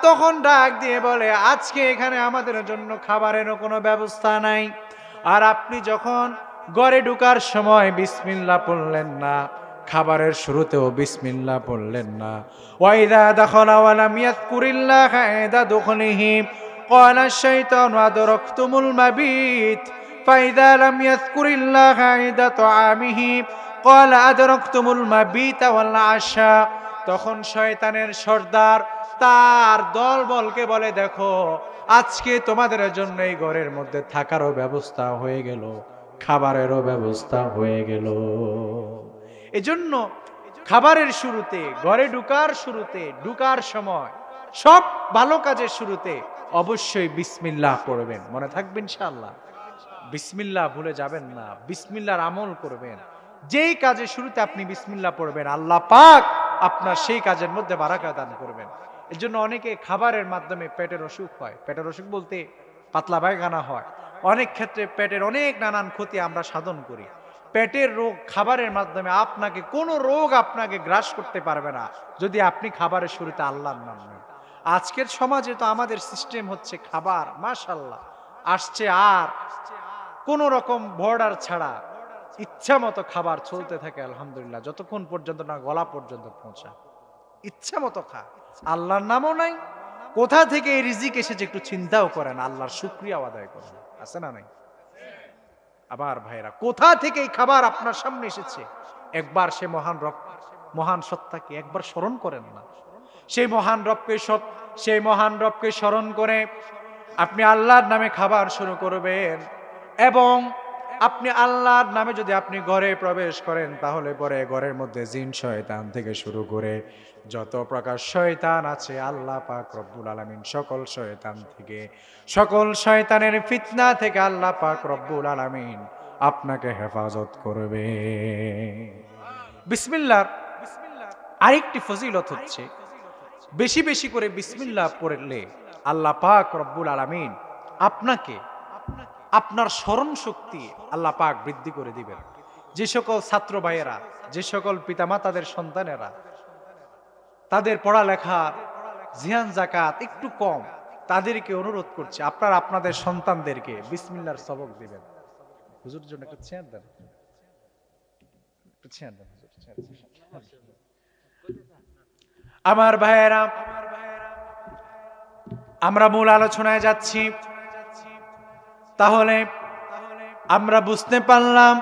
তখন ডাক দিয়ে বলে, আজকে এখানে আমাদের জন্য খাবারেরও কোনো ব্যবস্থা নাই। আর আপনি যখন ঘরে ঢোকার সময় বিসমিল্লাহ পড়লেন না, খাবারের শুরুতেও বিসমিল্লাহ পড়লেন না, ওয়াইদা দাখালা ওয়া লাম ইয়াযকুরিল্লাহ ইনদা দুখুলিহি ক্বালা আশ-শাইতানু আদরাকতুমুল মাবিত ফাইদা লাম ইয়াযকুরিল্লাহ ইনদা তাআমিহি ক্বালা আদরাকতুমুল মাবিতা ওয়াল আশা। তখন শয়তানের সর্দার তার দলবলকে বলে, দেখো আজকে তোমাদের জন্য এই ঘরের মধ্যে থাকারও ব্যবস্থা হয়ে গেল, খাবারেরও ব্যবস্থা হয়ে গেল। এজন্য খাবারের শুরুতে, ঘরে ঢুকার শুরুতে, ঢুকার সময়, সব ভালো কাজের শুরুতে অবশ্যই বিসমিল্লাহ পড়বেন। মনে থাকবে ইনশাআল্লাহ, বিসমিল্লাহ ভুলে যাবেন না, বিসমিল্লাহর আমল করবেন। যেই কাজের শুরুতে আপনি বিসমিল্লাহ পড়বেন, আল্লাহ পাক আপনার সেই কাজের মধ্যে বারাকা দান করবেন। এর জন্য অনেকে খাবারের মাধ্যমে পেটের অসুখ হয়। পেটের অসুখ বলতে পাতলা পায়খানা হয়। অনেক ক্ষেত্রে পেটের অনেক নানান ক্ষতি আমরা সাধন করি। পেটের রোগ খাবারের মাধ্যমে, আপনাকে কোনো রোগ আপনাকে গ্রাস করতে পারবে না যদি আপনি খাবারের শুরুতে আল্লাহর নাম নেন। আজকের সমাজে তো আমাদের সিস্টেম হচ্ছে খাবার মাশাআল্লাহ আসছে, আর কোন রকম বর্ডার ছাড়া ইচ্ছা মতো খাবার চলতে থাকে আলহামদুলিল্লাহ, যতক্ষণ পর্যন্ত না গলা পর্যন্ত পৌঁছায়। ইচ্ছা মতো খা, আল্লাহর নামও নাই, কোথা থেকে এই রিজিক এসেছে একটু চিন্তাও করেন, আল্লাহর শুকরিয়া আদায় করেন। আছে না নাই? আবার ভাইরা, কোথা থেকে এই খাবার আপনার সামনে এসেছে একবার সে মহান রব, মহান সত্তাকে একবার স্মরণ করেন না। সেই মহান রবকে স্মরণ করে আপনি আল্লাহর নামে খাবার শুরু করবেন, এবং আপনি আল্লাহর নামে যদি আপনি ঘরে প্রবেশ করেন, তাহলে পরে ঘরের মধ্যে জিন শয়তান থেকে শুরু করে যত প্রকার শয়তান আছে, আল্লাহ পাক রব্বুল আলামিন সকল শয়তান থেকে, সকল শয়তানের ফিতনা থেকে আল্লাহ পাক রব্বুল আলামিন আপনাকে হেফাজত করবে। বিসমিল্লাহ আরেকটি ফজিলত হচ্ছে, বেশি বেশি করে বিসমিল্লাহ পড়লে আল্লাহ পাক রব্বুল আলামিন আপনাকে, আপনার স্মরণ শক্তি আল্লাহ পাক বৃদ্ধি করে দিবেন। যে সকল ছাত্র ভাইয়েরা, যে সকল পিতামাতাদের সন্তানেরা তাদের পড়ালেখা জিহান জাকাত একটু কম, তাদেরকে অনুরোধ করছে আপনারা আপনাদের সন্তানদেরকে বিসমিল্লাহর সবক দিবেন। হুজুর জন্য একটু ছেড়ে দেন, একটু ছেড়ে দেন হুজুর, ছেড়ে দেন। আমার ভাইয়েরা, আমরা মূল আলোচনায় যাচ্ছি। তাহলে আমরা বুঝতে পারলাম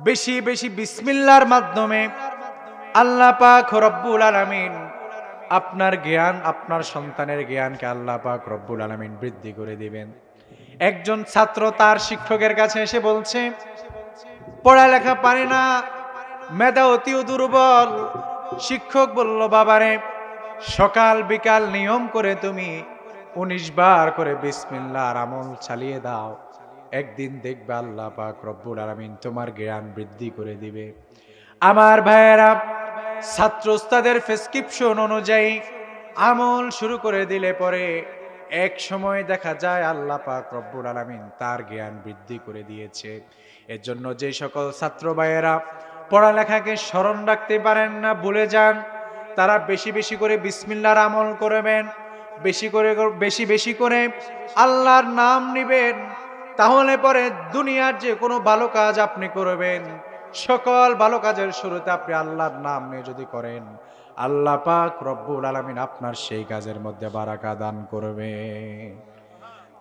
বেশি বেশি বিসমিল্লাহর মাধ্যমে আল্লাহ পাক রব্বুল আলামিন আপনার জ্ঞান, আপনার সন্তানের জ্ঞানকে আল্লাহ পাক রব্বুল আলামিন বৃদ্ধি করে দিবেন। একজন ছাত্র তার শিক্ষকের কাছে এসে বলছে, পড়ালেখা পারে না, মেধা অতি দুর্বল। শিক্ষক বলল, বাবারে সকাল বিকাল নিয়ম করে তুমি 19 বার করে বিসমিল্লাহর আমল চালিয়ে দাও, একদিন দেখবে আল্লাহ পাক রব্বুল আলামিন তোমার জ্ঞান বৃদ্ধি করে দিবে। আমার ভাইয়েরা, ছাত্র ওস্তাদের প্রেসক্রিপশন অনুযায়ী আমল শুরু করে দিলে পরে এক সময় দেখা যায় আল্লাহ পাক রব্বুল আলামিন তার জ্ঞান বৃদ্ধি করে দিয়েছে। এর জন্য যে সকল ছাত্র ভাইয়েরা পড়ালেখাকে স্মরণ রাখতে পারেন না, ভুলে যান, তারা বেশি বেশি করে বিসমিল্লাহর আমল করবেন, বেশি বেশি করে আল্লাহর নাম নিবেন। তাহলে পরে দুনিয়ার যে কোনো ভালো কাজ আপনি করবেন, সকল ভালো কাজের শুরুতে আপনি আল্লাহর নাম নিয়ে যদি করেন, আল্লাহ পাক রব্বুল আলামিন আপনার সেই কাজের মধ্যে বারাকা দান করবে।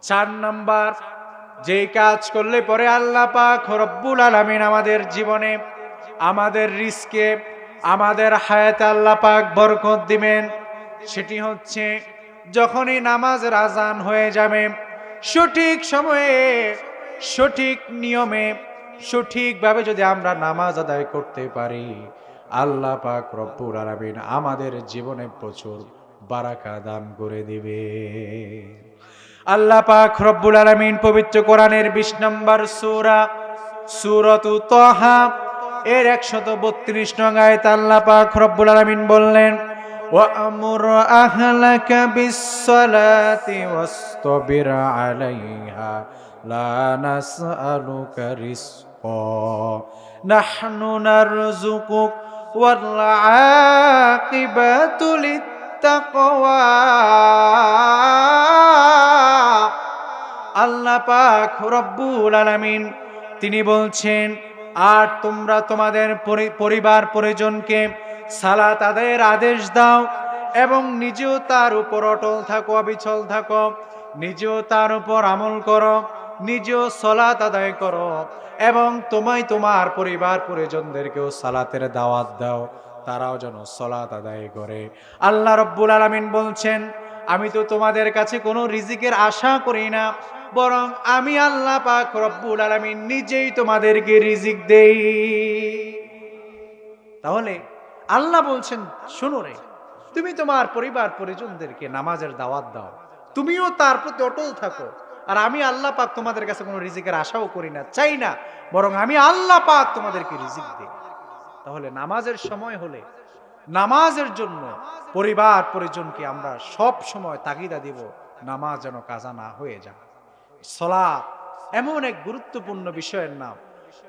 4 নাম্বার, যেই কাজ করলে পরে আল্লাহ পাক রব্বুল আলামিন আমাদের জীবনে, আমাদের রিজকে, আমাদের হায়াতে আল্লাহ পাক বরকত দিবেন, সেটি হচ্ছে যখনই নামাজের আজান হয়ে যাবে, সঠিক সময়ে, সঠিক নিয়মে, সঠিকভাবে যদি আমরা নামাজ আদায় করতে পারি, আল্লাহ পাক রব্বুল আলামিন আমাদের জীবনে প্রচুর বারাকা দান করে দিবে। আল্লাহ পাক রব্বুল আলামিন পবিত্র কোরআনের 20 নম্বর সূরা, সূরাতু তাহা এর 132 নং আয়াতে আল্লাহ পাক রব্বুল আলামিন বললেন, ওয়া'মুর আহলাকা বিস-সালাতি ওয়াসতাবির আলাইহা লা নাসআলুকা রিজকা নাহনু নারযুকুক ওয়াল আকিবাতু লিত-তাকওয়া। আল্লাহ পাক রব্বুল আলামিন তিনি বলছেন, আর তোমরা তোমাদের পরিবার পরিজনকে সালাত আদায়ের আদেশ দাও এবং নিজেও তার উপর অটল থাকো, অবিচল থাকো, নিজেও তার উপর আমল করো, নিজেও সালাত আদায় করো, এবং তোমার পরিবার পরিজনদেরকেও সালাতের দাওয়াত দাও, তারাও যেন সালাত আদায় করে। আল্লাহ রব্বুল আলামিন বলছেন, আমি তো তোমাদের কাছে কোনো রিজিকের আশা করি না, বরং আমি আল্লাহ পাক রব্বুল আলামিন নিজেই তোমাদেরকে রিজিক দেই। তাহলে আল্লাহ বলছেন, শোনো রে, তুমি তোমার পরিবার পরিজনদেরকে নামাজের দাওয়াত দাও, তুমিও তার প্রতি অটল থাকো, আর আমি আল্লাহ পাক তোমাদের কাছে কোনো রিজিকের আশাও করি না, চাই না, বরং আমি আল্লাহ পাক তোমাদেরকে রিজিক দেই। তাহলে নামাজের সময় হলে নামাজের জন্য পরিবার পরিজনকে আমরা সব সময় তাগিদা দিব, নামাজ যেন কাজা না হয়ে যায়। সালাত এমন এক গুরুত্বপূর্ণ বিষয়ের নাম।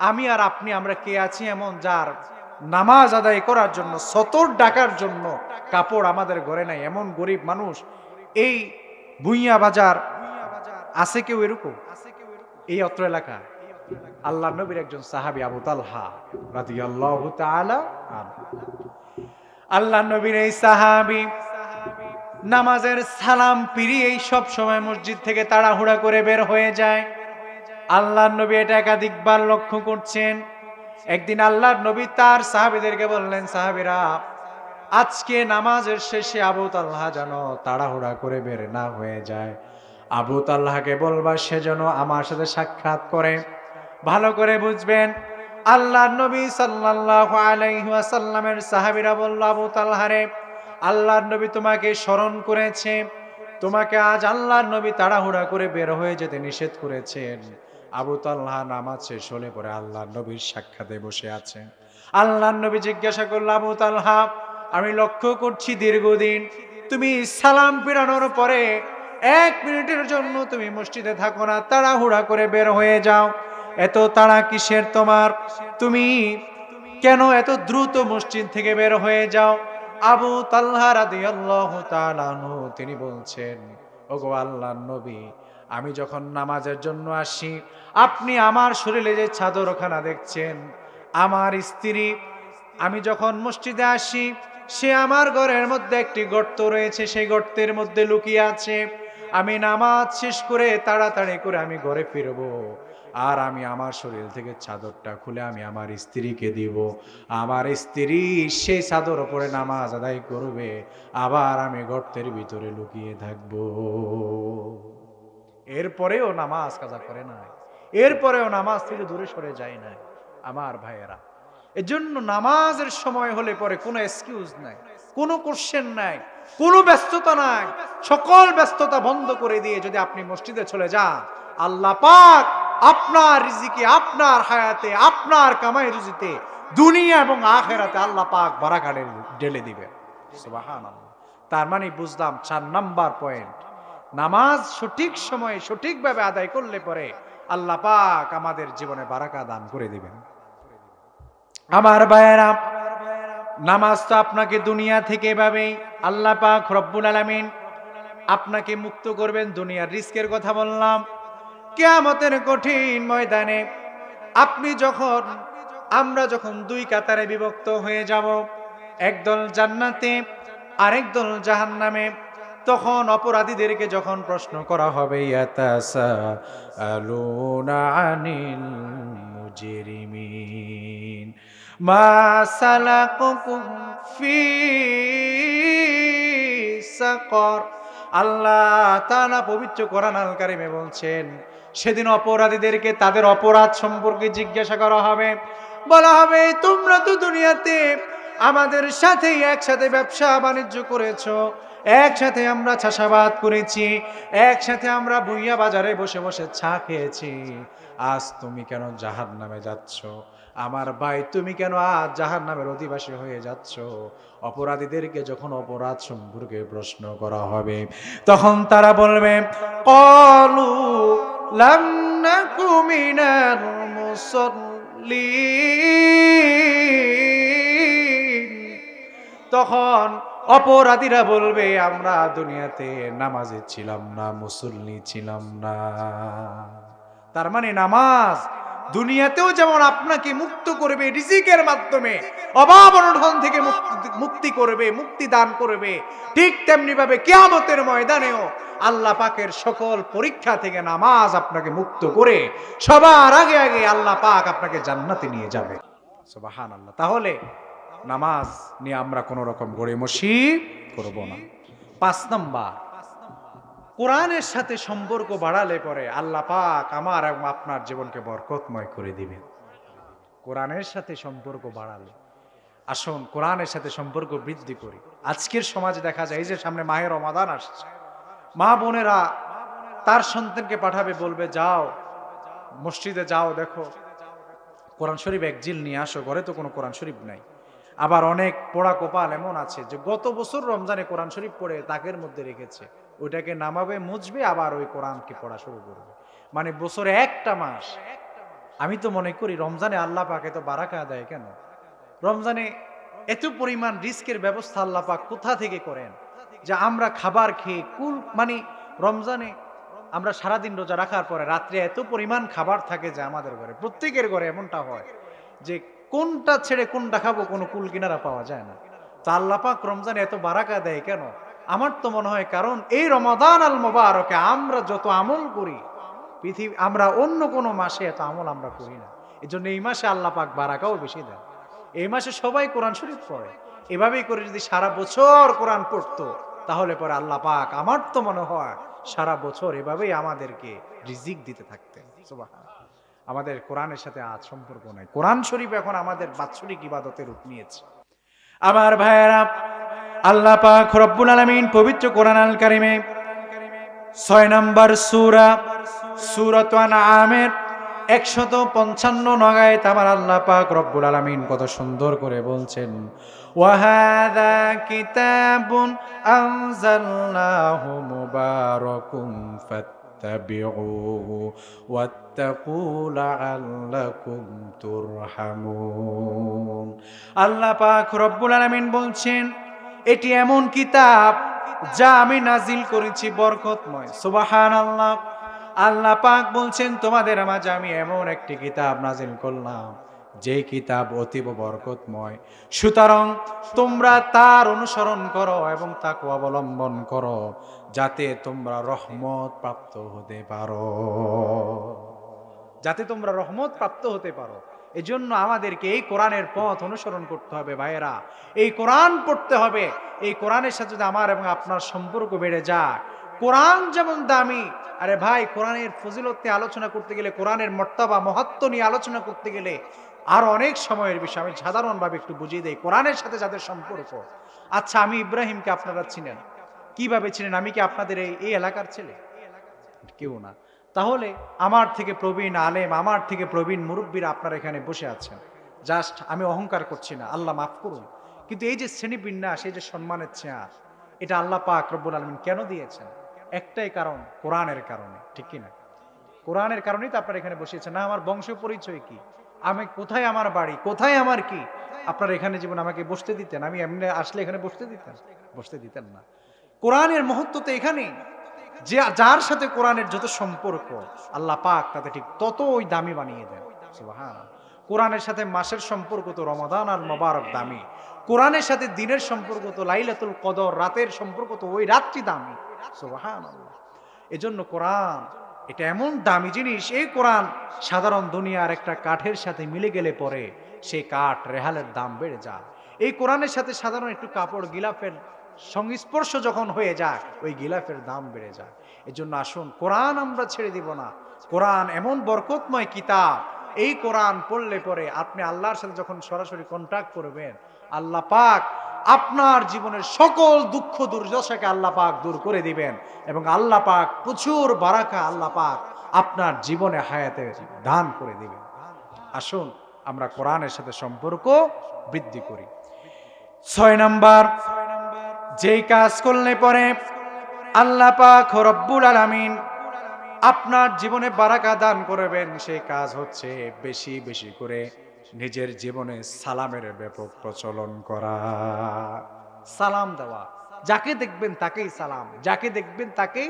আমি আর আপনি, আমরা কে আছি এমন যার নামাজ আদায় করার জন্য, সতর ডাকার জন্য কাপড় আমাদের ঘরে নাই? এমন গরিব মানুষ এই ভুইয়া বাজার আছে কেউ এরকম? এই অত্র এলাকা আল্লাহ নবীর একজন সাহাবী আবু তালহা রাদিয়াল্লাহু তাআলা আনহু, আল্লাহ নবীর এই সাহাবী নামাজের সালাম ফিরিয়েই সব সময় মসজিদ থেকে তাড়াহুড়া করে বের হয়ে যায়। আল্লাহর নবী এটা একাধিকবার লক্ষ্য করছেন। একদিন আল্লাহর নবী তার সাহাবীদেরকে বললেন, সাহাবীরা, আজকে নামাজের শেষে আবু তালহা যেন তাড়াহুড়া করে বের না হয়ে যায়। আবু তালহাকে বলবা সে যেন আমার সাথে সাক্ষাৎ করে। ভালো করে বুঝবেন, আল্লাহর নবী সাল্লাল্লাহু আলাইহি ওয়াসাল্লামের সাহাবীরা বলল, আবু তালহারে, আল্লাহর নবী তোমাকে স্মরণ করেছে, তোমাকে আজ আল্লাহর নবী তাড়াহুড়া করে বের হয়ে যেতে নিষেধ করেছেন। আবু তালহা নামাজ শেষ হলে পরে আল্লাহর নবীর সাক্ষাতে বসে আছেন। আল্লাহর নবী জিজ্ঞাসা করল, আবু তালহা, আমি লক্ষ্য করছি দীর্ঘদিন তুমি সালাম ফিরানোর পরে 1 মিনিটের জন্য তুমি মসজিদে থাকো না, তাড়াহুড়া করে বের হয়ে যাও। এত তাড়া কিসের তোমার? তুমি কেন এত দ্রুত মসজিদ থেকে বের হয়ে যাও? আবু তালহা রাদিয়াল্লাহু তাআলা আনহু তিনি বলছেন, ওগো আল্লাহর নবী, আমি যখন নামাজের জন্য আসি, আপনি আমার শরীরে যে চাদরখানা দেখছেন, আমার স্ত্রী, আমি যখন মসজিদে আসি, সে আমার ঘরের মধ্যে একটি গর্ত রয়েছে, সেই গর্তের মধ্যে লুকিয়ে আছে। আমি নামাজ শেষ করে তাড়াতাড়ি করে আমি ঘরে ফিরবো, আর আমি আমার শরীর থেকে চাদরটা খুলে আমি আমার স্ত্রীকে দিব। আমার স্ত্রী সেই চাদর পরে নামাজ আদায় করবে, আবার আমি গর্তের ভিতরে লুকিয়ে থাকবো। এরপরেও নামাজ কাজা করে নাই, এরপরেও নামাজ থেকে দূরে সরে যায় নাই। আমার ভাইয়েরা, এজন্য নামাজের সময় হলে পরে কোনো এক্সকিউজ নাই, কোনো কোশ্চেন নাই, কোনো ব্যস্ততা নাই। সকল ব্যস্ততা বন্ধ করে দিয়ে যদি আপনি মসজিদে চলে যান, আল্লাহ পাক আপনার রিজিকে, আপনার হায়াতে, আপনার কামাই রুজিতে, দুনিয়া এবং আখিরাতে আল্লাহ পাক বারাকা ঢেলে দিবে। সুবহানাল্লাহ। তার মানে বুঝলাম 4 নাম্বার পয়েন্ট, নামাজ সঠিক সময়ে সঠিকভাবে আদায় করলে পরে আল্লাহ পাক আমাদের জীবনে বারাকা দান করে দিবেন। আমার ভাইয়েরা, নামাজ তো আপনাকে দুনিয়া থেকে এভাবেই আল্লাহ পাক রব্বুল আলামিন আপনাকে মুক্ত করবেন। দুনিয়ার রিস্কের কথা বললাম, কিয়ামতের কঠিন ময়দানে আমরা যখন 2 কাতারে বিভক্ত হয়ে যাব, একদল জান্নাতে আরেকদল জাহান্নামে, তখন অপরাধীদেরকে যখন প্রশ্ন করা হবে, ইয়াতাসাআলুনা আনিল মুজরিমিন মা সালাকুকুম ফি সাকর। আল্লাহ তাআলা পবিত্র কোরআন আল কারীমে বলছেন, সেদিন অপরাধীদেরকে তাদের অপরাধ সম্পর্কে জিজ্ঞাসা করা হবে, বলা হবে, তোমরা তো দুনিয়াতে আমাদের সাথে একসাথে ব্যবসা বাণিজ্য করেছো, একসাথে আমরা চাষাবাদ করেছি, একসাথে আমরা ভুইয়া বাজারে বসে বসে চা খেয়েছি, আজ তুমি কেন জাহান্নামে যাচ্ছ? আমার ভাই, তুমি কেন আজ জাহান্নামের অধিবাসী হয়ে যাচ্ছ? অপরাধীদেরকে যখন অপরাধ সম্পর্কে প্রশ্ন করা হবে, তখন তারা বলবে, ক্বালু লাম নাকু মিনাল মুসাল্লিন। তখন অপরাধীরা বলবে, আমরা দুনিয়াতে নামাজে ছিলাম না, মুসল্লি ছিলাম না। তার মানে নামাজ দুনিয়াতেও যেমন আপনাকে মুক্ত করবে রিজিকের মাধ্যমে, অভাব অনটন থেকে মুক্তি করবে, মুক্তি দান করবে, ঠিক তেমনি ভাবে কিয়ামতের ময়দানেও আল্লাহ পাকের সকল পরীক্ষা থেকে নামাজ আপনাকে মুক্ত করে সবার আগে আগে আল্লাহ পাক আপনাকে জান্নাতে নিয়ে যাবে। সুবহানাল্লাহ। তাহলে নামাজ নিয়ে আমরা কোন রকম গড়িমসি করব না। 5 নাম্বার, কোরআনের সাথে সম্পর্ক বাড়ালে পরে আল্লাহ পাক আমার এবং আপনার জীবনকে বরকতময় করে দিবেন। কোরআনের সাথে সম্পর্ক বাড়ালে, আসুন কোরআনের সাথে সম্পর্ক বৃদ্ধি করি। আজকের সমাজে দেখা যায়, এই যে সামনে মাহে রমাদান আসছে, মা বোনেরা তার সন্তানকে পাঠাবে, বলবে যাও মসজিদে যাও, দেখো কোরআন শরীফ 1 জিল নিয়ে আসো, ঘরে তো কোনো কোরআন শরীফ নাই। আবার অনেক পোড়া কোপাল এমন আছে যে গত বছর রমজানে কোরআন শরীফ পড়ে তাকের মধ্যে রেখেছে, ওইটাকে নামাবে, মুছবে, আবার ওই কোরআনকে পড়া শুরু করবে। মানে বছরে 1টা মাস। আমি তো মনে করি রমজানে আল্লাহ পাক এত বারাকা দেয় কেন? রমজানে এত পরিমাণ রিস্কের ব্যবস্থা আল্লাহ পাক কোথা থেকে করেন যে আমরা খাবার খেয়ে মানে রমজানে আমরা সারাদিন রোজা রাখার পরে রাত্রে এত পরিমাণ খাবার থাকে যে আমাদের ঘরে, প্রত্যেকের ঘরে এমনটা হয় যে কোনটা ছেড়ে কোনটা খাবো কোনো কুল কিনারা পাওয়া যায় না। তা আল্লাহ পাক রমজানে এত বারাকা দেয় কেন? আমার তো মনে হয় কারণ এই রমাদান আল মোবারকে আমরা যত আমল করি আমরা অন্য কোনো মাসে এত আমল আমরা করি না। এই জন্য এই মাসে আল্লাহ পাক বারাকাও বেশি দেন। এই মাসে সবাই কোরআন শরীফ পড়ে। এভাবেই করে যদি সারা বছর কোরআন পড়তো তাহলে পরে আল্লাহ পাক আমার তো মনে হয় সারা বছর এভাবেই আমাদেরকে রিজিক দিতে থাকতেন। সুবহানাল্লাহ। আমাদের কোরআনের সাথে আজ সম্পর্ক নাই। কোরআন শরীফ এখন আমাদের বাৎসরিক ইবাদতের রূপ নিয়েছে। আমার ভাইয়েরা, আল্লাহ পাক রব্বুল আলামিন পবিত্র কোরআন আল কারিমে 6 নম্বর সূরা সূরাত আনআমের 155 নং আয়াত আমার আল্লাহ পাক রব্বুল আলামিন কত সুন্দর করে বলছেন, ওয়া হাযা কিতাবুন আনজালনাহু মুবারাকুম ফাত্তাবিউহু ওয়াত্তাকু লাআল্লাকুম তুরহামুন। আল্লাহ পাক রব্বুল আলামিন বলছেন এটি এমন কিতাব যা আমি নাজিল করেছি বরকতময়। সুবহানাল্লাহ। আল্লাহ পাক বলছেন তোমাদের মাঝে আমি এমন একটি কিতাব নাজিল করলাম যে কিতাব অতীব বরকতময়, সুতরাং তোমরা তার অনুসরণ করো এবং তাকে অবলম্বন করো যাতে তোমরা রহমত প্রাপ্ত হতে পারো, যাতে তোমরা রহমত প্রাপ্ত হতে পারো। এজন্য আমাদেরকে এই কোরআনের পথ অনুসরণ করতে হবে ভাইয়েরা, এই কোরআন পড়তে হবে। এই কোরআনের সাথে যদি আমার এবং আপনার সম্পর্ক বেড়ে যায়, কোরআন যেমন দামি, আরে ভাই কোরআনের ফজিলত নিয়ে আলোচনা করতে গেলে, কোরআনের মর্তবা মহত্ব নিয়ে আলোচনা করতে গেলে আর অনেক সময়ের বিষয়। আমি সাধারণভাবে একটু বুঝিয়ে দেই কোরআনের সাথে যাদের সম্পর্ক। আচ্ছা, আমি ইব্রাহিমকে আপনারা চিনেন, কিভাবে চিনেন? আমি কি আপনাদের এই এলাকার ছেলে? কেউ না। তাহলে আমার থেকে প্রবীণ আলেম, আমার থেকে প্রবীণ মুরব্বীরা আপনারা এখানে বসে আছেন। জাস্ট আমি অহংকার করছি না, আল্লাহ মাফ করুন, কিন্তু এই যে শ্রেণীবিন্যাস, এই যে সম্মানের চেয়ার, এটা আল্লাহ পাক রব্বুল আলামিন কেন দিয়েছেন? একটাই কারণ, কোরআনের কারণে। ঠিক কিনা? কোরআনের কারণেই তো আপনারা এখানে বসেছেন। না আমার বংশ পরিচয় কি, আমি কোথায়, আমার বাড়ি কোথায়, আমার কি, আপনারা এখানে জীবন আমাকে বসতে দিতেন? আমি এমনি আসলে এখানে বসতে দিতেন? বসতে দিতেন না। কোরআনের মহত্ব তো এখানেই। যে যার সাথে কোরআনের যত সম্পর্ক আল্লাহ পাক তাতে ঠিক ততই দামি বানিয়ে দেন। সুবহানাল্লাহ। কোরআনের সাথে মাসের সম্পর্ক তো রমাদান আর মোবারক দামি, কোরআনের সাথে দিনের সম্পর্ক তো লাইলাতুল কদর, রাতের সম্পর্ক তো ওই রাতটি দামি। সুবহানাল্লাহ। এজন্য কোরআন এটা এমন দামি জিনিস, এই কোরআন সাধারণ দুনিয়ার একটা কাঠের সাথে মিলে গেলে পরে সেই কাঠ রেহালের দাম বেড়ে যায়। এই কোরআনের সাথে সাধারণ একটু কাপড় গিলাফের সংস্পর্শ যখন হয়ে যায়, ওই গিলাফের দাম বেড়ে যায়। এজন্য আসুন কোরআন আমরা ছেড়ে দিব না। কোরআন এমন বরকতময় কিতাব, এই কোরআন পড়লে পরে আপনি আল্লাহর সাথে যখন সরাসরি কন্টাক্ট করবেন, আল্লাহ পাক আপনার জীবনের সকল দুঃখ দুর্দশাকে আল্লাহ পাক দূর করে দিবেন এবং আল্লাহ পাক প্রচুর বারাকা আল্লাহ পাক আপনার জীবনে হায়াতে দান করে দিবেন। আসুন আমরা কোরআনের সাথে সম্পর্ক বৃদ্ধি করি। 6 নাম্বার, যেই কাজ করলে পরে আল্লাহ পাক রব্বুল আলামিন আপনার জীবনে বারাকা দান করবেন, সেই কাজ হচ্ছে বেশি বেশি করে নিজের জীবনে সালামের ব্যাপক প্রচলন করা। সালাম দেওয়া, যাকে দেখবেন তাকেই সালাম, যাকে দেখবেন তাকেই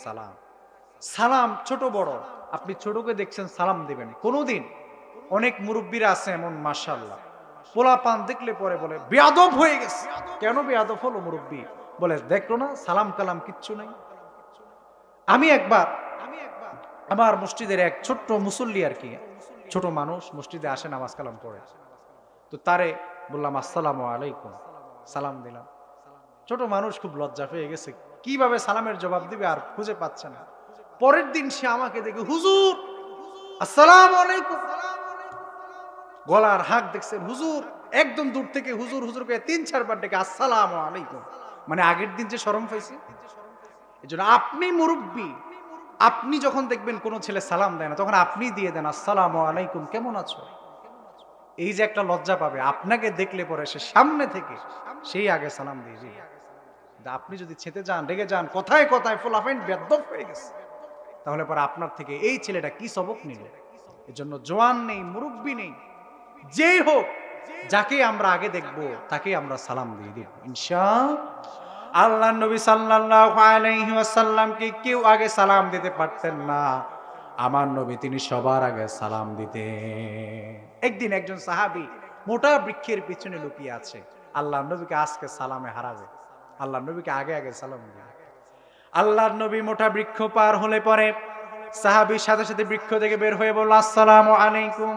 সালাম। সালাম ছোট বড়, আপনি ছোটকে দেখছেন সালাম দিবেন কোনোদিন। অনেক মুরব্বীরা আছে এমন, মাশাআল্লাহ, পোলা পান দেখলে পরে বলে বেয়াদব হয়ে গেছে। কেন বেয়াদব হলো মুরব্বী? বলে দেখলো না সালাম কালাম কিচ্ছু নাই। আমি একবার আমার মসজিদের এক ছোট্ট মুসল্লি আর কি, ছোট মানুষ, মসজিদে আসে নামাজ কালাম পড়ে, তো তারে বললাম আসসালামু আলাইকুম, সালাম দিলাম। ছোট মানুষ খুব লজ্জা পেয়ে গেছে, কিভাবে সালামের জবাব দিবে আর খুঁজে পাচ্ছে না। পরের দিন সে আমাকে দেখে, হুজুর আসসালামু আলাইকুম, গলার হাক দেখছেন হুজুর, একদম দূর থেকে হুজুর হুজুর করে 3-4 বার ডেকে আসসালামু আলাইকুম, মানে আগের দিন যে শরম পাইছে। এজন্য আপনি মুরব্বী, আপনি যখন দেখবেন কোন ছেলে সালাম দেয় না, তখন আপনি দিয়ে দেন আসসালামু আলাইকুম, কেমন আছো। এই যে একটা লজ্জা পাবে, আপনাকে দেখলে পরে সে সামনে থেকে সেই আগে সালাম দিয়ে দিবে। আপনি যদি ছেতে যান, রেগে যান, কথায় কথায় ফোলাফাইন বেয়াদব হয়ে গেছে, তাহলে পরে আপনার থেকে এই ছেলেটা কি সবক নিল। এজন্য জওয়ান নেই, মুরব্বী নেই, যেই হোক, যাকে আমরা আগে দেখব তাকে আমরা সালাম দিয়ে দিব ইনশাআল্লাহ। আল্লাহ নবী সাল্লাল্লাহু আলাইহি ওয়াসাল্লামকে কেউ আগে সালাম দিতে পারতেন না, আমার নবী তিনি সবার আগে সালাম দিতেন। একদিন একজন সাহাবী মোটা বৃক্ষের পিছনে লুকিয়ে আছে, আল্লাহ নবীকে আজকে সালামে হারাবে। আল্লাহ নবীকে আগে আগে সালাম দিলেন। আল্লাহর নবী মোটা বৃক্ষ পার হলে পরে সাহাবীর সাথে সাথে বৃক্ষ থেকে বের হয়ে বলল, আসসালামু আলাইকুম।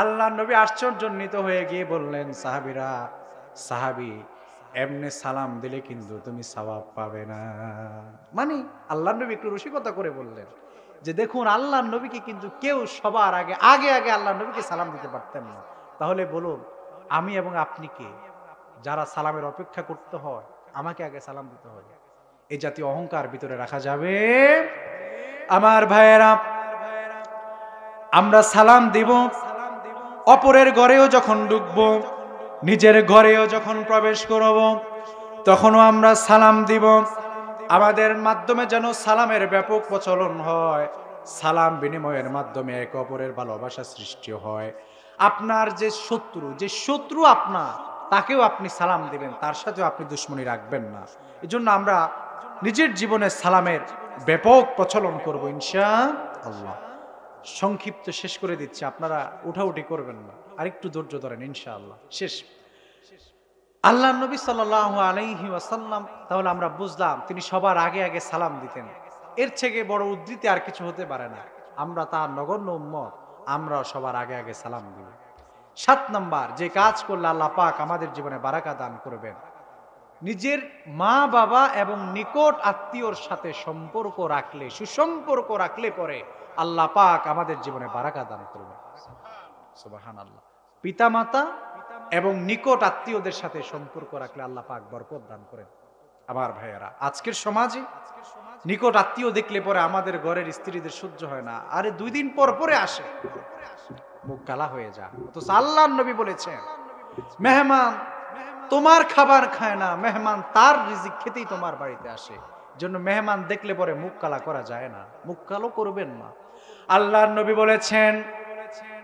আল্লাহর নবী আশ্চর্যান্বিত হয়ে গিয়ে বললেন, সাহাবীরা, সাহাবী এমনি সালাম দিলে কিন্তু তুমি সওয়াব পাবে না। মানে আল্লাহর নবী একটু রসিকতা করে বললেন যে দেখুন, আল্লাহর নবীকে কিন্তু কেউ সবার আগে আগে আগে আল্লাহর নবীকে সালাম দিতে পারতেন না। তাহলে বলুন আমি এবং আপনি কে, যারা সালামের অপেক্ষা করতে হয় আমাকে আগে সালাম দিতে হবে? এই জাতীয় অহংকার ভিতরে রাখা যাবে? আমার ভাইয়েরা, আমরা সালাম দিব অপরের ঘরেও যখন ঢুকবো, নিজের ঘরেও যখন প্রবেশ করব, তখনও আমরা সালাম দিব। আমাদের মাধ্যমে যেন সালামের ব্যাপক প্রচলন হয়, সালাম বিনিময়ের মাধ্যমে এক অপরের ভালোবাসা সৃষ্টি হয়। আপনার যে শত্রু আপনার, তাকেও আপনি সালাম দিবেন, তার সাথেও আপনি দুশ্মনী রাখবেন না। এজন্য আমরা নিজের জীবনে সালামের ব্যাপক প্রচলন করব ইনশাআল্লাহ। সংক্ষিপ্ত শেষ করে দিচ্ছি, আপনারা উঠাউঠি করবেন না, আরেকটু ধৈর্য ধরেন, ইনশাআল্লাহ শেষ। আল্লাহ নবী সাল্লাল্লাহু আলাইহি ওয়াসাল্লাম, তাহলে আমরা বুঝলাম তিনি সবার আগে আগে সালাম দিতেন। এর থেকে বড় উদ্ধৃতি আর কিছু হতে পারে না। আমরা তার নগণ্য উম্মত, আমরাও সবার আগে আগে সালাম দিব। 7 নাম্বার, যে কাজ করলে আল্লাহ পাক আমাদের জীবনে বারাকা দান করবেন, নিজের মা বাবা এবং নিকট আত্মীয়র সাথে সম্পর্ক রাখলে, সুসম্পর্ক রাখলে পরে আল্লাহ পাক আমাদের জীবনে বারাকা দান করবেন। সুবহানাল্লাহ। পিতা মাতা এবং নিকট আত্মীয়দের সাথে সম্পর্ক রাখলে আল্লাহ পাক বরকত দান করেন। আমার ভাইয়েরা, আজকের সমাজে নিকট আত্মীয় দেখলে পরে আমাদের ঘরের স্ত্রীদের সহ্য হয় না, আরে 2 দিন পর পরে আসে, মুখ কালা হয়ে যায়। অথচ আল্লাহর নবী বলেছেন, মেহমান তোমার খাবার খায় না, মেহমান তার রিজিক খেতেই তোমার বাড়িতে আসে। জন্য মেহমান দেখলে পরে মুখ কালা করা যায় না, মুখ কালো করবেন না। আল্লাহর নবী বলেছেন,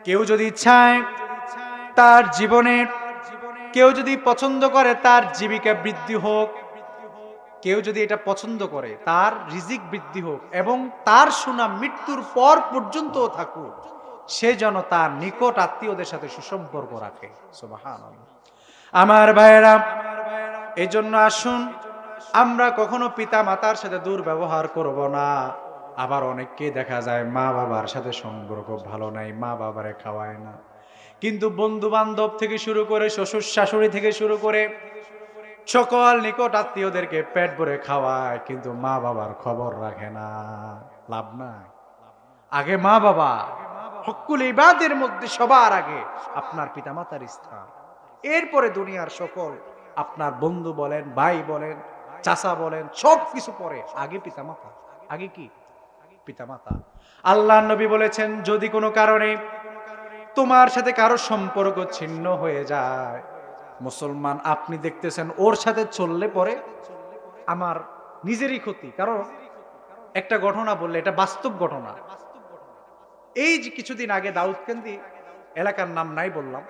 কেউ যদি চায় তার জীবনে, কেউ যদি পছন্দ করে তার জীবিকা বৃদ্ধি হোক, কেউ যদি এটা পছন্দ করে তার রিজিক বৃদ্ধি হোক এবং তার সুনাম মৃত্যুর পর পর্যন্ত থাকুক, সে যেন তার নিকট আত্মীয়দের সাথে সুসম্পর্ক রাখে। সুবহানাল্লাহ। আমার ভাইয়েরা, এই জন্য আসুন আমরা কখনো পিতা মাতার সাথে দুর্ব্যবহার করব না। আবার অনেককে দেখা যায় মা বাবার সাথে সম্পর্ক ভালো নাই, মা বাবারে খাওয়ায় না, কিন্তু বন্ধু বান্ধব থেকে শুরু করে শ্বশুর শাশুড়ি থেকে শুরু করে সকল নিকট আত্মীয়দেরকে পেট ভরে খাওয়ায়, কিন্তু মা বাবার খবর রাখে না। লাভ নাই। আগে মা বাবা, হকুল ইবাদের মধ্যে সবার আগে আপনার পিতামাতার স্থান, এরপরে দুনিয়ার সকল আপনার বন্ধু বলেন, ভাই বলেন, চাচা বলেন, সব কিছু পরে, আগে পিতামাতা। আগে কি? পিতামাতা। আল্লাহর নবী বলেছেন, যদি কোনো কারণে তোমার সাথে কারো সম্পর্ক ছিন্ন হয়ে যায়, মুসলমান আপনি দেখতেছেন ওর সাথে চললে পরে আমার নিজেরই ক্ষতি। কারণ একটা ঘটনা বললে, এটা বাস্তব ঘটনা। এই যে কিছুদিন আগে দাউদকান্দি এলাকার নাম নাই বললাম,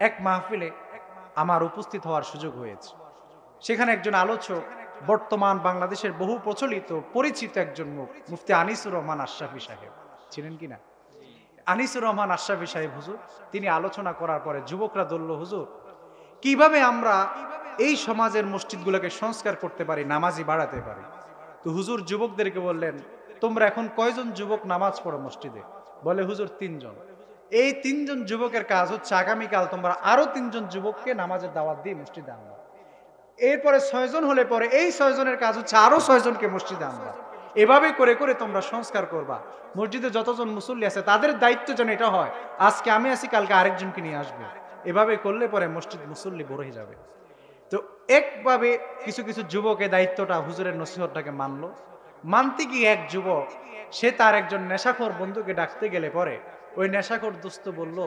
এক মাহফিলে আমার উপস্থিত হওয়ার সুযোগ হয়েছে। সেখানে একজন আলোচক, বর্তমান বাংলাদেশের বহু প্রচলিত পরিচিত একজন মুখ, মুফতি আনিসুর রহমান আশরাফি সাহেব, ছিলেন কিনা? আনিসুর রহমান আশরাফি সাহেব হুজুর, তিনি আলোচনা করার পরে যুবকরা বলল, হুজুর কিভাবে আমরা এই সমাজের মসজিদগুলোকে সংস্কার করতে পারি, নামাজি বাড়াতে পারি? তো হুজুর যুবকদেরকে বললেন, তোমরা এখন কয়জন যুবক নামাজ পড়ো মসজিদে? বলে, হুজুর 3 জন। এই 3 জন যুবকের কাজ হচ্ছে আগামীকাল তোমরা আরো 3 জন যুবককে নামাজের দাওয়াত দিয়ে মসজিদে আনবা। এরপরে 6 জন হলে পরে এই 6 জনের কাজ হচ্ছে আরো 6 জনকে মসজিদে আনবা। এভাবে করে করে তোমরা সংস্কার করবা। মসজিদে যতজন মুসল্লি আছে তাদের দায়িত্ব যেন এটা হয়, আজকে আমি আছি, কালকে আরেকজনকে নিয়ে আসবো। এভাবে করলে পরে মসজিদ মুসল্লি বড় হয়ে যাবে। তো একভাবে কিছু কিছু যুবকের দায়িত্বটা, হুজুরের নসিহতটাকে মানলো। মানতে গিয়ে এক যুবক, সে তার একজন নেশাখোর বন্ধুকে ডাকতে গেলে পরে ওই নেশাখোর দোস্ত বলল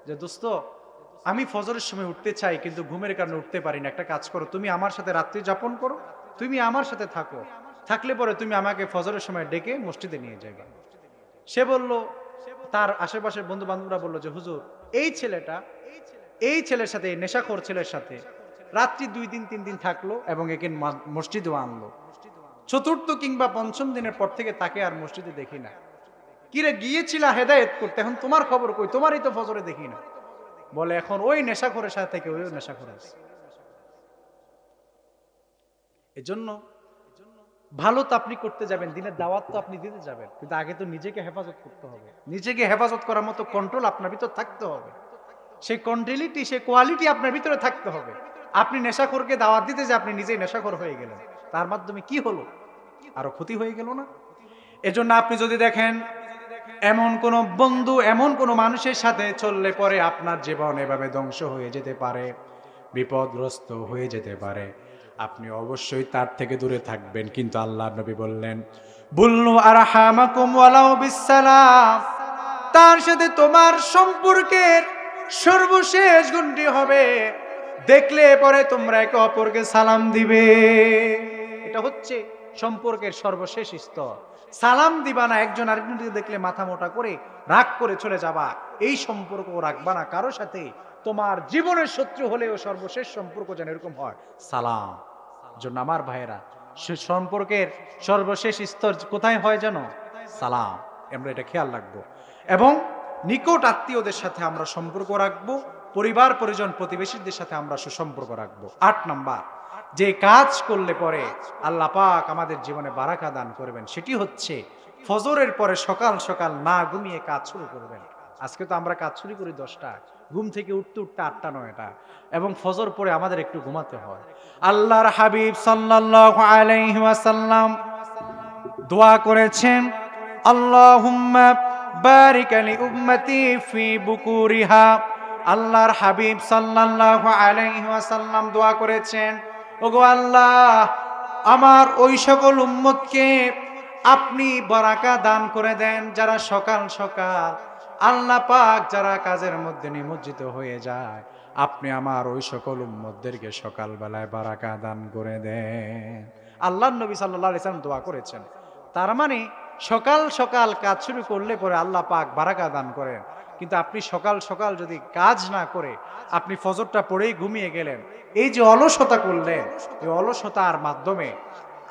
যে, দোস্ত আমি ফজরের সময় উঠতে চাই কিন্তু ঘুমের কারণে উঠতে পারি না, একটা কাজ করো, তুমি আমার সাথে রাত্রি যাপন করো, তুমি আমার সাথে থাকো, থাকলে পরে তুমি আমাকে ফজরের সময় ডেকে মসজিদে নিয়ে যাবে। সে বলল, তার আশেপাশের বন্ধু বান্ধবরা বলল যে, হুজুর এই ছেলের সাথে, এই নেশাখোর ছেলের সাথে রাত্রি 2 দিন 3 দিন থাকলো এবং একে মসজিদেও আনলো। 4র্থ কিংবা 5ম দিনের পর থেকে তাকে আর মসজিদে দেখি না। কিরে গিয়েছিলা হেদায়েত করতে, এখন তোমার খবর কই? তোমারই তো ফজরে দেখি না। বলে, এখন ওই নেশাখোরের সাথে থেকে ওই নেশাখোর আছে। এজন্য ভালো তো আপনি করতে যাবেন, দিনের দাওয়াত তো আপনি দিতে যাবেন, কিন্তু আগে তো নিজেকে হেফাজত করতে হবে। নিজেকে হেফাজত করার মতো কন্ট্রোল আপনার ভিতর থাকতে হবে, সেই কন্টিনিউটি, সেই কোয়ালিটি আপনার ভিতরে থাকতে হবে। আপনি নেশাখোরকে দাওয়াত দিতে যে আপনি নিজেই নেশাখোর হয়ে গেলেন, তার মাধ্যমে কি হলো? আরো ক্ষতি হয়ে গেল না? এজন্য আপনি যদি দেখেন এমন কোন বন্ধু, এমন কোন মানুষের সাথে চললে পরে আপনার জীবন এভাবে ধ্বংস হয়ে যেতে পারে, বিপদগ্রস্ত হয়ে যেতে পারে, আপনি অবশ্যই তার থেকে দূরে থাকবেন। কিন্তু আল্লাহর নবী বললেন, বুল্লু আরহামাকুম ওয়ালাউ বিসসালাম, তার সাথে তোমার সম্পর্কের সর্বশেষ গুণটি হবে দেখলে পরে তোমরা একে অপরকে সালাম দিবে। এটা হচ্ছে সম্পর্কের সর্বশেষ স্তর। সালাম দিবা না, একজন আরেকজনকে দেখলে মাথা মোটা করে রাগ করে চলে যাবা, এই সম্পর্ক রাখবা না কারো সাথে। তোমার জীবনের শত্রু হলেও সর্বশেষ সম্পর্ক যেন এরকম হয়, সালাম। জন্য আমার ভাইয়েরা, সম্পর্কের সর্বশেষ স্তর কোথায় হয় যেন? সালাম। আমরা এটা খেয়াল রাখবো এবং নিকট আত্মীয়দের সাথে আমরা সম্পর্ক রাখবো, পরিবার পরিজন প্রতিবেশীদের সাথে আমরা সুসম্পর্ক রাখবো। 8 নাম্বার, যে কাজ করলে পরে আল্লাহ পাক আমাদের জীবনে বারাকা দান করবেন, সেটি হচ্ছে ফজরের পরে সকাল সকাল না ঘুমিয়ে কাজ শুরু করবেন। আজকে তো আমরা কাজ শুরু করি 10টা, ঘুম থেকে উঠতে উঠতে 8টা 9টা, এবং ফজর পরে আমাদের একটু ঘুমাতে হয়। আল্লাহর হাবিব সাল্লাল্লাহু আলাইহি ওয়াসাল্লাম দোয়া করেছেন, আল্লাহুম্মা বারিক লি উম্মতি ফি বুকুরিহা। আল্লাহর হাবিব সাল্লাল্লাহু আলাইহি ওয়াসাল্লাম দোয়া করেছেন, ওগো আল্লাহ, আমার ওই সকল উম্মতকে আপনি বারাকা দান করে দেন যারা সকাল সকাল আল্লাহ পাক যারা কাজের মধ্যে নিমজ্জিত হয়ে যায়, আপনি আমার ওই সকল উম্মতদেরকে সকালবেলায় বারাকা দান করে দেন। আল্লাহর নবী সাল্লাল্লাহু আলাইহি ওয়াসাল্লাম দোয়া করেছেন। তার মানে সকাল সকাল কাজ শুরু করলে পরে আল্লাহ পাক বারাকা দান করেন। কিন্তু আপনি সকাল সকাল যদি কাজ না করে আপনি ফজরটা পড়েই ঘুমিয়ে গেলেন, এই যে অলসতা করলেন, এই অলসতার মাধ্যমে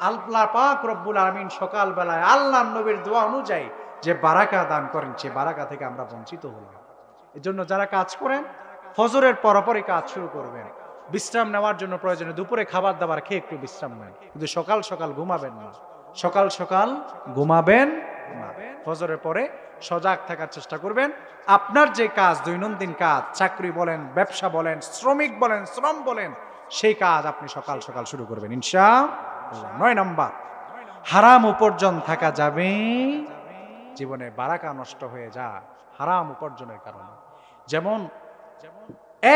আল্লাহ পাক রব্বুল আলামিন সকাল বেলায় আল্লাহর নবীর দোয়া অনুযায়ী যে বারাকা দান করেন, সে বারাকা থেকে আমরা বঞ্চিত হলাম। এজন্য যারা কাজ করেন ফজরের পরপরই কাজ শুরু করবেন। বিশ্রাম নেওয়ার জন্য প্রয়োজনে দুপুরে খাবার দাবার খেয়ে একটু বিশ্রাম নেন, কিন্তু সকাল সকাল ঘুমাবেন না। সকাল সকাল ঘুমাবেন না, ফজরের পরে সজাগ থাকার চেষ্টা করবেন। আপনার যে কাজ, দৈনন্দিন কাজ, চাকরি বলেন, ব্যবসা বলেন, শ্রমিক বলেন, শ্রম বলেন, সেই কাজ আপনি সকাল সকাল শুরু করবেন ইনশাআল্লাহ। 9 নাম্বার, হারাম উপার্জন থাকা যাবে, জীবনে বারাকা নষ্ট হয়ে যায় হারাম উপার্জনের কারণে। যেমন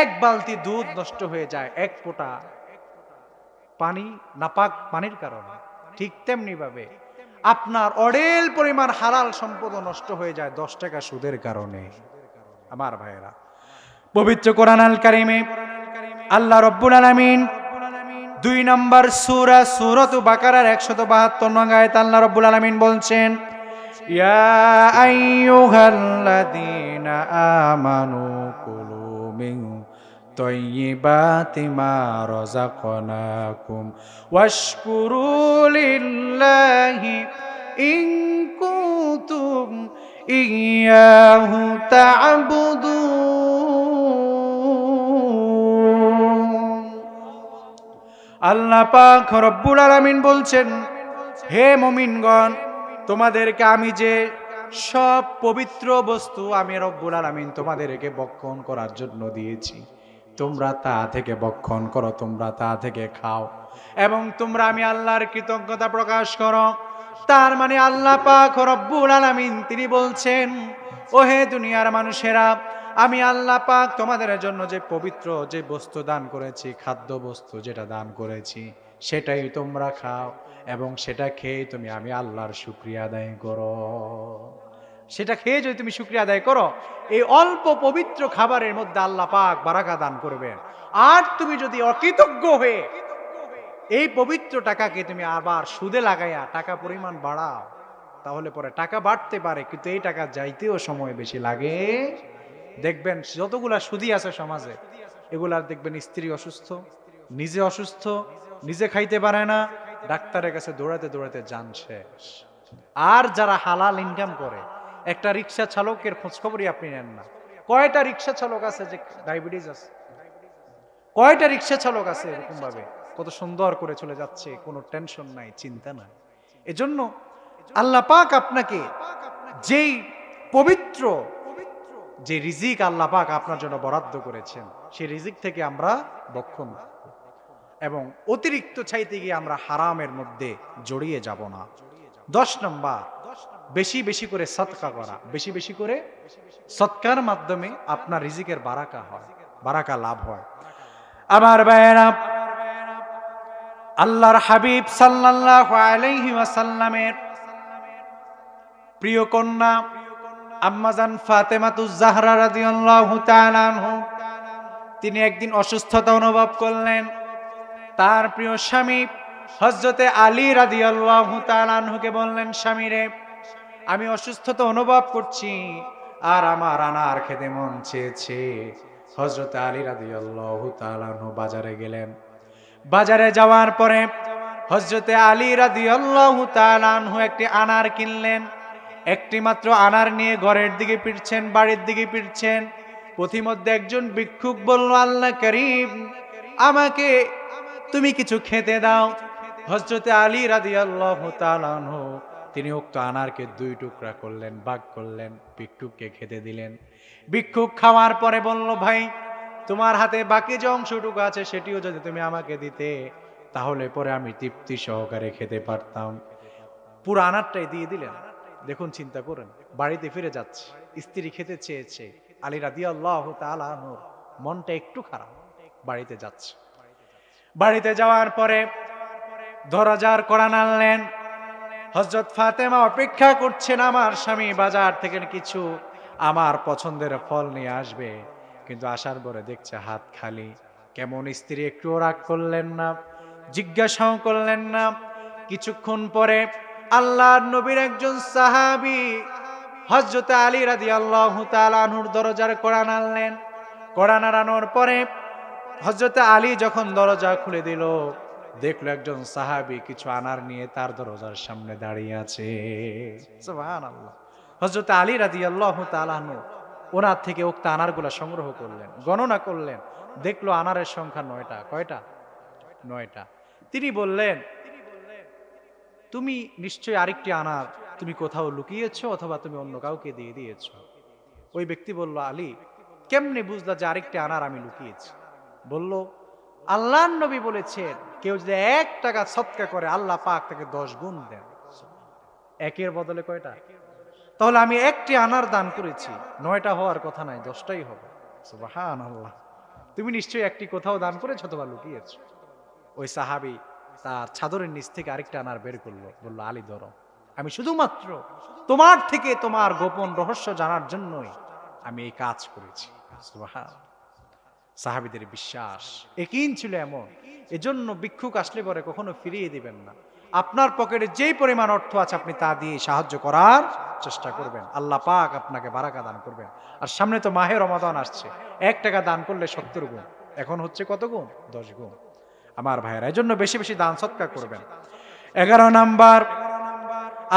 এক বালতি দুধ নষ্ট হয়ে যায় এক ফোঁটা পানি, নাপাক পানির কারণে, ঠিক তেমনি ভাবে আপনার অঢেল পরিমাণ হালাল সম্পদ নষ্ট হয়ে যায় 10 টাকা সুদের কারণে। আমার ভাইয়েরা, পবিত্র কোরআন আল কারিমে আল্লাহ রাব্বুল আলামিন 2 নম্বর সূরা সূরাতুল বাকারার 172 নং আয়াতে আল্লাহ রাব্বুল আলামিন বলছেন, ইয়া আইয়ুহাল্লাযীনা আমানু কুলু মিন তাইয়্যিবাতি মা রাযাকনাকুম ওয়াশকুরু লিল্লাহি ইন কুনতুম ইয়্যাহু তা'বুদুন। আল্লাহ পাক রব্বুল আলামিন বলছেন, হে মুমিনগণ, তোমাদেরকে আমি যে সব পবিত্র বস্তু আমি রব্বুল আলামিন তোমাদেরকে ভক্ষণ করার জন্য দিয়েছি, তোমরা তা থেকে ভক্ষণ করো, তোমরা তা থেকে খাও এবং তোমরা আমি আল্লাহর কৃতজ্ঞতা প্রকাশ করো। তার মানে আল্লাহ পাক রব্বুল আলামিন তিনি বলছেন, ও হে দুনিয়ার মানুষেরা, আমি আল্লাহ পাক তোমাদের জন্য যে পবিত্র যে বস্তু দান করেছি, খাদ্য বস্তু যেটা দান করেছি, সেটাই তোমরা খাও এবং সেটা খেয়ে তুমি আমি আল্লাহর শুকরিয়া আদায় করো। সেটা খেয়ে যদি তুমি শুকরিয়া আদায় করো, এই অল্প পবিত্র খাবারের মধ্যে আল্লাহ পাক বারাকা দান করবেন। আর তুমি যদি অকৃতজ্ঞ হয়ে এই পবিত্র টাকাকে তুমি আবার সুদে লাগাইয়া টাকা পরিমাণ বাড়াও, তাহলে পরে টাকা বাড়তে পারে, কিন্তু এই টাকা যাইতেও সময় বেশি লাগে। দেখবেন যতগুলা সুদী আছে সমাজে, এগুলার দেখবেন স্ত্রী অসুস্থ, নিজে অসুস্থ, নিজে খাইতে পারে না, ডাক্তারের কাছে দৌড়াতে দৌড়াতে জান শেষ। আর যারা হালাল ইনকাম করে, একটা রিক্সা চালকের খোঁজখবরই আপনি নেন না। কয়টা রিক্সা চালক আছে যে ডায়াবেটিস আছে? কয়টা রিক্সা চালক আছে এরকম ভাবে কত সুন্দর করে চলে যাচ্ছে, কোনো টেনশন নাই, চিন্তা নাই। এজন্য আল্লাহ পাক আপনাকে যেই পবিত্র যে রিজিক আল্লাহ পাক আপনার জন্য বরাদ্দ করেছেন, সেই রিজিক থেকে আমরা বক্ষণ এবং অতিরিক্ত চাইতে গিয়ে আমরা হারামের মধ্যে জড়িয়ে যাব না। 10 নম্বর, বেশি বেশি করে সদকা করা। বেশি বেশি করে সদকার মাধ্যমে আপনার রিজিকের বারাকা হয়, বারাকা লাভ হয়। আমার ভাইয়েরা, আল্লাহর হাবিব সাল্লাল্লাহু আলাইহি ওয়াসাল্লামের প্রিয় কন্যা আম্মাজান ফাতেমাতুজ জাহরা রাদিয়াল্লাহু তাআলা আনহা, তিনি একদিন অসুস্থতা অনুভব করলেন। তার প্রিয় স্বামী হযরতে আলী রাদিয়াল্লাহু তাআলা আনহুকে বললেন, স্বামী রে, আমি অসুস্থতা অনুভব করছি আর আমার আনার খেতে মন চেয়েছে। হযরতে আলী রাদিয়াল্লাহু তাআলা আনহু বাজারে গেলেন। বাজারে যাওয়ার পরে হযরতে আলী রাদিয়াল্লাহু তাআলা আনহু একটি আনার কিনলেন। একটি মাত্র আনার নিয়ে ঘরের দিকে ফিরছেন, বাড়ির দিকে ফিরছেন। পথিমধ্যে একজন ভিক্ষুক বলল, আল্লাহ করিম, আমাকে তুমি কিছু খেতে দাও। হযরতে আলী রাদিয়াল্লাহু তাআলা আনহু তিনি উক্ত আনারকে 2 টুকরা করলেন, ভাগ করলেন, ভিক্ষুককে খেতে দিলেন। ভিক্ষুক খাওয়ার পরে বলল, ভাই, তোমার হাতে বাকি যে অংশটুকু আছে সেটিও যদি তুমি আমাকে দিতে, তাহলে পরে আমি তৃপ্তি সহকারে খেতে পারতাম। পুরো আনারটাই দিয়ে দিলেন। দেখুন, চিন্তা করেন, বাড়িতে ফিরে যাচ্ছে, স্ত্রী খেতে চেয়েছে, আলী রাদিয়াল্লাহু তাআলা আনহুর মনটা একটু খারাপ। বাড়িতে যাচ্ছে, বাড়িতে যাওয়ার পরে দরজার কড়া নাড়লেন। হযরত ফাতেমা অপেক্ষা করছেন, আমার স্বামী বাজার থেকে কিছু আমার পছন্দের ফল নিয়ে আসবে, কিন্তু আসার পরে দেখছে হাত খালি। কেমন স্ত্রী একটু রাগ করলেন না, জিজ্ঞাসাও করলেন না। কিছুক্ষণ পরে আল্লাহর নবীর একজন সাহাবী হযরত আলী রাদিয়াল্লাহু তাআলা আনহুর দরজার কড়া নাড়লেন। কড়া নাড়ানোর পরে হযরত আলী যখন দরজা খুলে দিল, দেখলো একজন সাহাবী কিছু আনার নিয়ে তার দরজার সামনে দাঁড়িয়ে আছে। সুবহানাল্লাহ। হযরত আলী রাদিয়াল্লাহু তাআলা আনহু ওনার থেকে উক্ত আনারগুলা সংগ্রহ করলেন, গণনা করলেন, দেখলো আনারের সংখ্যা 9টা। কয়টা? 9টা। তিনি বললেন, তুমি নিশ্চয়ই আরেকটি আনার তুমি কোথাও লুকিয়েছো অথবা তুমি অন্য কাউকে দিয়ে দিয়েছো। ওই ব্যক্তি বলল, আলী, কেমনে বুঝলা যে আরেকটি আনার আমি লুকিয়েছি? বলল, আল্লাহর নবী বলেছেন, কেউ যদি 1 টাকা সদকা করে আল্লাহ পাক তাকে 10 গুণ দেন। একের বদলে কয়টা? তাহলে আমি একটি আনার দান করেছি, 9টা হওয়ার কথা নাই, 10টাই হবে। সুবহানাল্লাহ। তুমি নিশ্চয়ই একটি কোথাও দান করেছো অথবা লুকিয়েছো। ওই সাহাবী তার চাদরের নিচ থেকে আরেকটা আনার বের করলো, বলল, আলী ধরো, আমি শুধুমাত্র তোমার থেকে তোমার গোপন রহস্য জানার জন্যই আমি এই কাজ করেছি। সুবহানাল্লাহ। সাহাবীদের বিশ্বাস, ইয়াকিন ছিল এমন। এজন্য ভিক্ষুক আসলে পরে কখনো ফিরিয়ে দিবেন না। আপনার পকেটে যেই পরিমাণ অর্থ আছে আপনি তা দিয়ে সাহায্য করার চেষ্টা করবেন। আল্লাহ পাক আপনাকে বারাকা দান করবেন। আর সামনে তো মাহে রমাদান আসছে, 1 টাকা দান করলে 70 গুণ, এখন হচ্ছে কত গুণ? 10 গুণ। আমার ভাইয়েরা, এজন্য বেশি বেশি দান সদকা করবেন। 11 নাম্বার,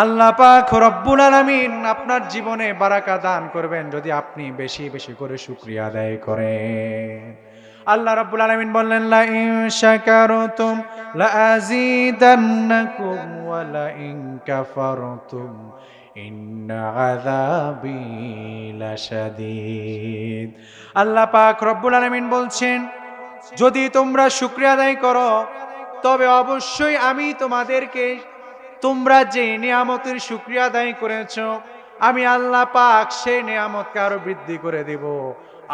আল্লাহ পাক রব্বুল আলামিন আপনার জীবনে বারাকা দান করবেন যদি আপনি বেশি বেশি করে শুকরিয়া আদায় করেন। আল্লাহ রাব্বুল আলামিন বললেন, লা ইন শাকারতুম লা আযীদান্নাকুম ওয়া লা ইন কাফারতুম ইন্না আযাবি লাশাদীদ। আল্লাহ পাক রব্বুল আলামিন বলছেন, যদি তোমরা শুকরিয়া আদায় করো তবে অবশ্যই আমি তোমাদেরকে তোমরা যে নিয়ামতের শুকরিয়া আদায় করেছো আমি আল্লাহ পাক সেই নিয়ামতকে আরো বৃদ্ধি করে দেব।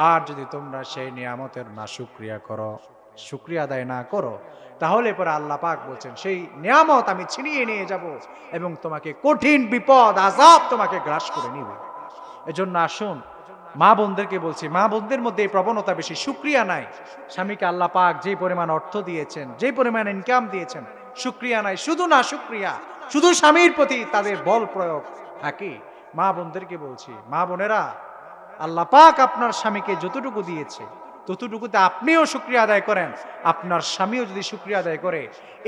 আর যদি তোমরা সেই নিয়ামতের না শুকরিয়া করো, শুকরিয়া আদায় না করো, তাহলে পরে আল্লাহ পাক বলছেন সেই নিয়ামত আমি ছিনিয়ে নিয়ে যাব এবং তোমাকে কঠিন বিপদ আযাব তোমাকে গ্রাস করে নিবে। এজন্য আসুন, মা বোনদেরকে বলছি, মা বোনদের মধ্যে এই প্রবণতা বেশি, শুকরিয়া নাই। স্বামীকে আল্লাহ পাক যেই পরিমাণ অর্থ দিয়েছেন, যেই পরিমাণ ইনকাম দিয়েছেন, শুকরিয়া নাই। শুধু না শুকরিয়া, শুধু স্বামীর প্রতি তাদের বল প্রয়োগ থাকে। মা বোনদেরকে বলছি, মা বোনেরা, আল্লাহ পাক আপনার স্বামীকে যতটুকু দিয়েছে ততটুকুতে আপনিও শুকরিয়া আদায় করেন। আপনার স্বামীও যদি শুকরিয়া আদায় করে,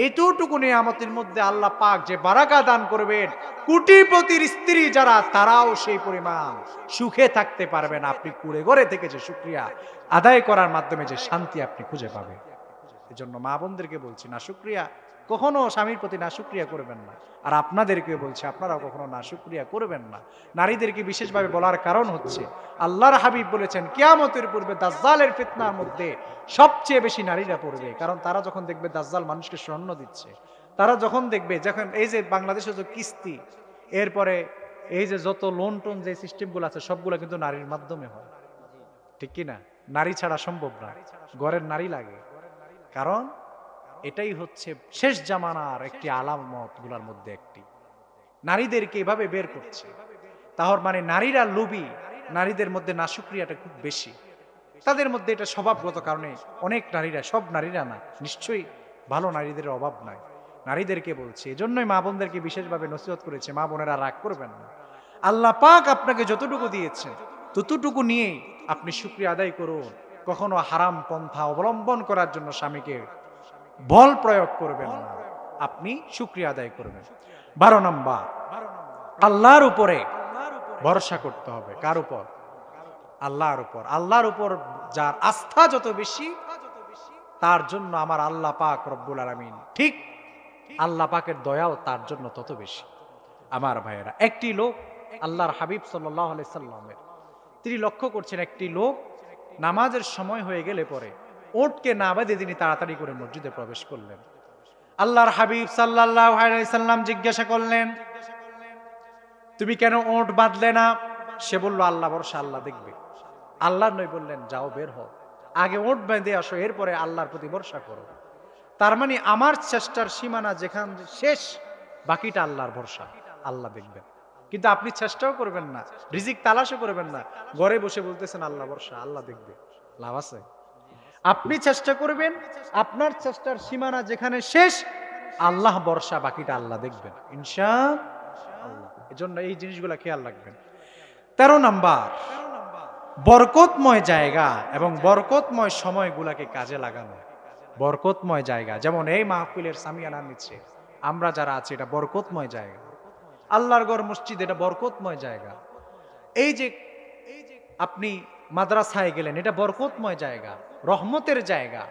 এতটুকু নিয়ামতের মধ্যে আল্লাহ পাক যে বারাকা দান করবেন, কোটিপতির স্ত্রী যারা তারাও সেই পরিমাণ সুখে থাকতে পারবেন। আপনি কুড়ে ঘরে থেকে যে শুকরিয়া আদায় করার মাধ্যমে যে শান্তি আপনি খুঁজে পাবেন। এজন্য মা বোনদেরকে বলছি নাশুকরিয়া কখনো স্বামীর প্রতি নাশুকরিয়া করবেন না। আর আপনাদেরকে বলছি আপনারাও কখনো নাশুকরিয়া করবেন না। নারীদেরকে বিশেষভাবে বলার কারণ হচ্ছে আল্লাহর হাবিব বলেছেন কিয়ামতের পূর্বে দাজ্জালের ফিতনার মধ্যে সবচেয়ে বেশি নারীরা পড়বে। কারণ তারা যখন দেখবে দাজ্জাল মানুষকে স্বর্ণ দিচ্ছে, তারা যখন দেখবে, যখন এই যে বাংলাদেশে যে কিস্তি, এরপরে এই যে যত লোন টোন যে সিস্টেমগুলো আছে সবগুলো কিন্তু নারীর মাধ্যমে হয়, ঠিক কি না? নারী ছাড়া সম্ভব না, ঘরের নারী লাগে। কারণ এটাই হচ্ছে শেষ জামানার একটি আলামত গুলার মধ্যে একটি, নারীদেরকে এভাবে বের করছে। তাহলে মানে নারীরা লোভী, নারীদের মধ্যে নাশুকরিয়াটা খুব বেশি, তাদের মধ্যে এটা স্বভাবগত কারণে অনেক নারীরা, সব নারীরা না, নিশ্চয়ই ভালো নারীদের অভাব নাই। নারীদেরকে বলছে, এজন্যই মা বোনদেরকে বিশেষভাবে নসিহত করেছে, মা বোনেরা রাগ করবেন না। আল্লাহ পাক আপনাকে যতটুকু দিয়েছেন ততটুকু নিয়েই আপনি শুকরিয়া আদায় করুন। কখনো হারাম পন্থা অবলম্বন করার জন্য স্বামীকে বল প্রয়োগ করবেন না, আপনি শুকরিয়া আদায় করবেন। 12 নাম্বার, আল্লাহর উপরে ভরসা করতে হবে। কার উপর? আল্লাহর উপর। আল্লাহর উপর যার আস্থা যত বেশি, তার জন্য আমার আল্লাহ পাক রব্বুল আলামিন, ঠিক আল্লাহ পাকের দয়াও তার জন্য তত বেশি। আমার ভাইয়েরা, একটি লোক আল্লাহর হাবিব সাল্লাল্লাহু আলাইহি সাল্লামের, তিনি লক্ষ্য করছেন একটি লোক নামাজের সময় হয়ে গেলে পরে ওটকে না বেঁধে তিনি তাড়াতাড়ি করে মসজিদে প্রবেশ করলেন। আল্লাহর হাবিব সাল্লাল্লাহু আলাইহি সাল্লাম জিজ্ঞাসা করলেন, তুমি কেন ওট বাঁধলে না? সে বলল, আল্লাহ ভরসা, আল্লাহ দেখবে। আল্লাহর নবী বললেন, যাও বের হও, আগে ওট বেঁধে আসো, এরপরে আল্লাহর প্রতি ভরসা করো। তার মানে আমার চেষ্টার সীমানা যেখান শেষ, বাকিটা আল্লাহর ভরসা, আল্লাহ দেখবেন। কিন্তু আপনি চেষ্টাও করবেন না, রিজিক তালাশও করবেন না, ঘরে বসে বলতেছেন আল্লাহ ভরসা, আল্লাহ দেখবে, লাভ আছে? আপনি চেষ্টা করবেন, আপনার চেষ্টার সীমানা যেখানে শেষ, আল্লাহ ভরসা, বাকিটা আল্লাহ দেখবেন ইনশাআল্লাহ। এজন্য এই জিনিসগুলো খেয়াল রাখবেন। 13 নাম্বার, বরকতময় জায়গা এবং বরকতময় সময়গুলাকে কাজে লাগানো। বরকতময় জায়গা, যেমন এই মাহফিলের সামিয়ানার নিচে আমরা যারা আছি, এটা বরকতময় জায়গা। আল্লাহর ঘর মসজিদ, এটা বরকতময় জায়গা। এই যে আপনি মাদ্রাসায় গেলেন, এটা বরকতময় জায়গা, রহমতের জায়গা।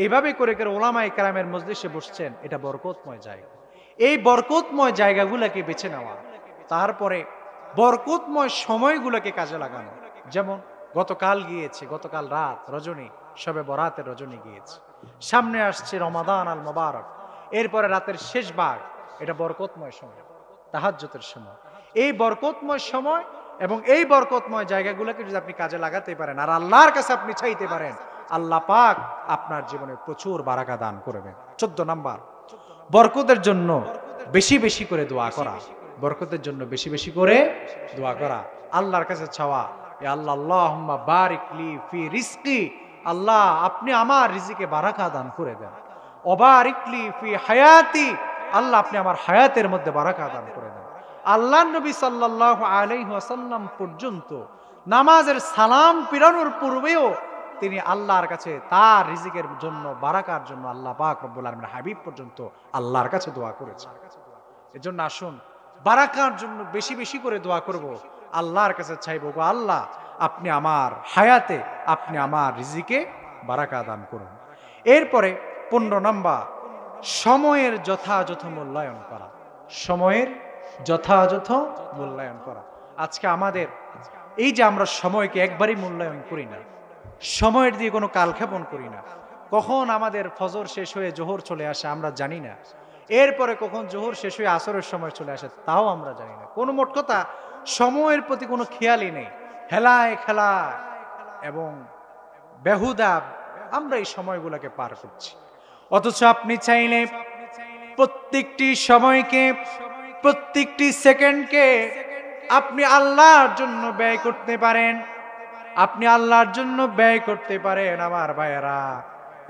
এইভাবে করে করে ওলামায়ে কেরামের মজলিসে বসছেন, এটা বরকতময় জায়গা। এই বরকতময় জায়গাগুলোকে বেছে নেওয়া, তারপরে বরকতময় সময়গুলোকে কাজে লাগানো। যেমন গতকাল গিয়েছে, গতকাল রাত রজনী, শবে বরাতের রজনী গিয়েছে, সামনে আসছে রমাদান আল মোবারক, এরপরে রাতের শেষ ভাগ, এটা বরকতময় সময়, তাহাজ্জুদের সময়। এই বরকতময় সময় এবং এই বরকতময় জায়গাগুলোকে যদি আপনি কাজে লাগাতে পারেন আর আল্লাহর কাছে আপনি চাইতে পারেন, আল্লাহ পাক আপনার জীবনে প্রচুর বারাকা দান করবেন। 14 নাম্বার, বরকতের জন্য বেশি বেশি করে দোয়া করা। বরকতের জন্য বেশি বেশি করে দোয়া করা, আল্লাহর কাছে চাওয়া, এ আল্লাহ, আল্লাহুম্মা বারিক লি ফি রিজকি, আল্লাহ আপনি আমার রিজিকে বারাকা দান করে দেন। ওবারিক লি ফি হায়াতি, আল্লাহ আপনি আমার হায়াতের মধ্যে বারাকা দান করে দেন। আল্লাহর নবী সাল্লাল্লাহু আলাইহি ওয়াসাল্লাম পর্যন্ত নামাজের সালাম ফিরানোর পূর্বেও তিনি আল্লাহর কাছে তার রিজিকের জন্য, বারাকার জন্য আল্লাহ পাক রব্বুল আলামিন হাবিব পর্যন্ত আল্লাহর কাছে দোয়া করেছেন। এজন্য আসুন বারাকার জন্য বেশি বেশি করে দোয়া করব, আল্লাহর কাছে চাইবো, গো আল্লাহ আপনি আমার হায়াতে, আপনি আমার রিজিকে বারাকা দান করুন। এরপরে 15 নাম্বার, সময়ের যথাযথ মূল্যায়ন করা। সময়ের যথাযথ মূল্যায়ন করা। আজকে আমাদের এই যে আমরা সময়কে একবারই মূল্যায়ন করি না, সময়ের দিয়ে কোনো কালক্ষেপণ করি না। কখন আমাদের ফজর শেষ হয়ে জোহর চলে আসে আমরা জানি না, এরপরে কখন জোহর শেষ হয়ে আসরের সময় চলে আসে তাও আমরা জানি না। কোনো মোট কথা সময়ের প্রতি কোনো খেয়ালই নেই, হেলায় খেলা এবং বেহুদা আমরা এই সময়গুলোকে পার করছি। অথচ আপনি চাইলে প্রত্যেকটি সময়কে, প্রত্যেকটি সেকেন্ডকে আপনি আল্লাহর জন্য ব্যয় করতে পারেন, আপনি আল্লাহর জন্য ব্যয় করতে পারেন আমার ভাইয়েরা।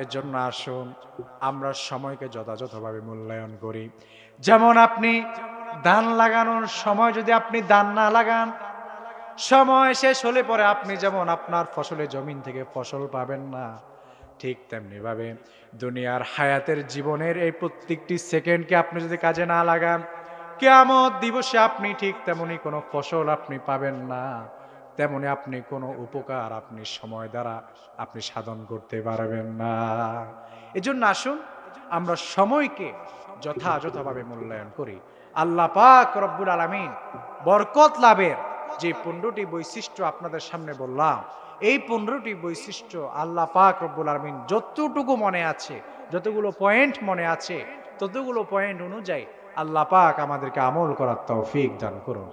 এর জন্য আসুন আমরা সময়কে যথাযথভাবে মূল্যায়ন করি। যেমন আপনি ধান লাগানোর সময় যদি আপনি ধান না লাগান, সময় শেষ হলে পরে আপনি যেমন আপনার ফসলের জমিন থেকে ফসল পাবেন না, ঠিক তেমনি ভাবে দুনিয়ার হায়াতের জীবনের এই প্রত্যেকটি সেকেন্ডকে আপনি যদি কাজে না লাগান, কিয়ামত দিবসে আপনি ঠিক তেমনি কোনো ফসল আপনি পাবেন না। তেমনি আপনি কোনো উপকার আপনি সময় দ্বারা আপনি সাধন করতে পারবেন না। এজন্য আসুন আমরা সময়কে যথাযথভাবে মূল্যায়ন করি। আল্লাহ পাক রব্বুল আলামিন বরকত লাভের যে 15টি বৈশিষ্ট্য আপনাদের সামনে বললাম, এই 15টি বৈশিষ্ট্য আল্লাহ পাক রব্বুল আলামিন যতটুকু মনে আছে, যতগুলো পয়েন্ট মনে আছে, ততগুলো পয়েন্ট অনুযায়ী আল্লাহ পাক আমাদেরকে আমল করার তৌফিক দান করুন।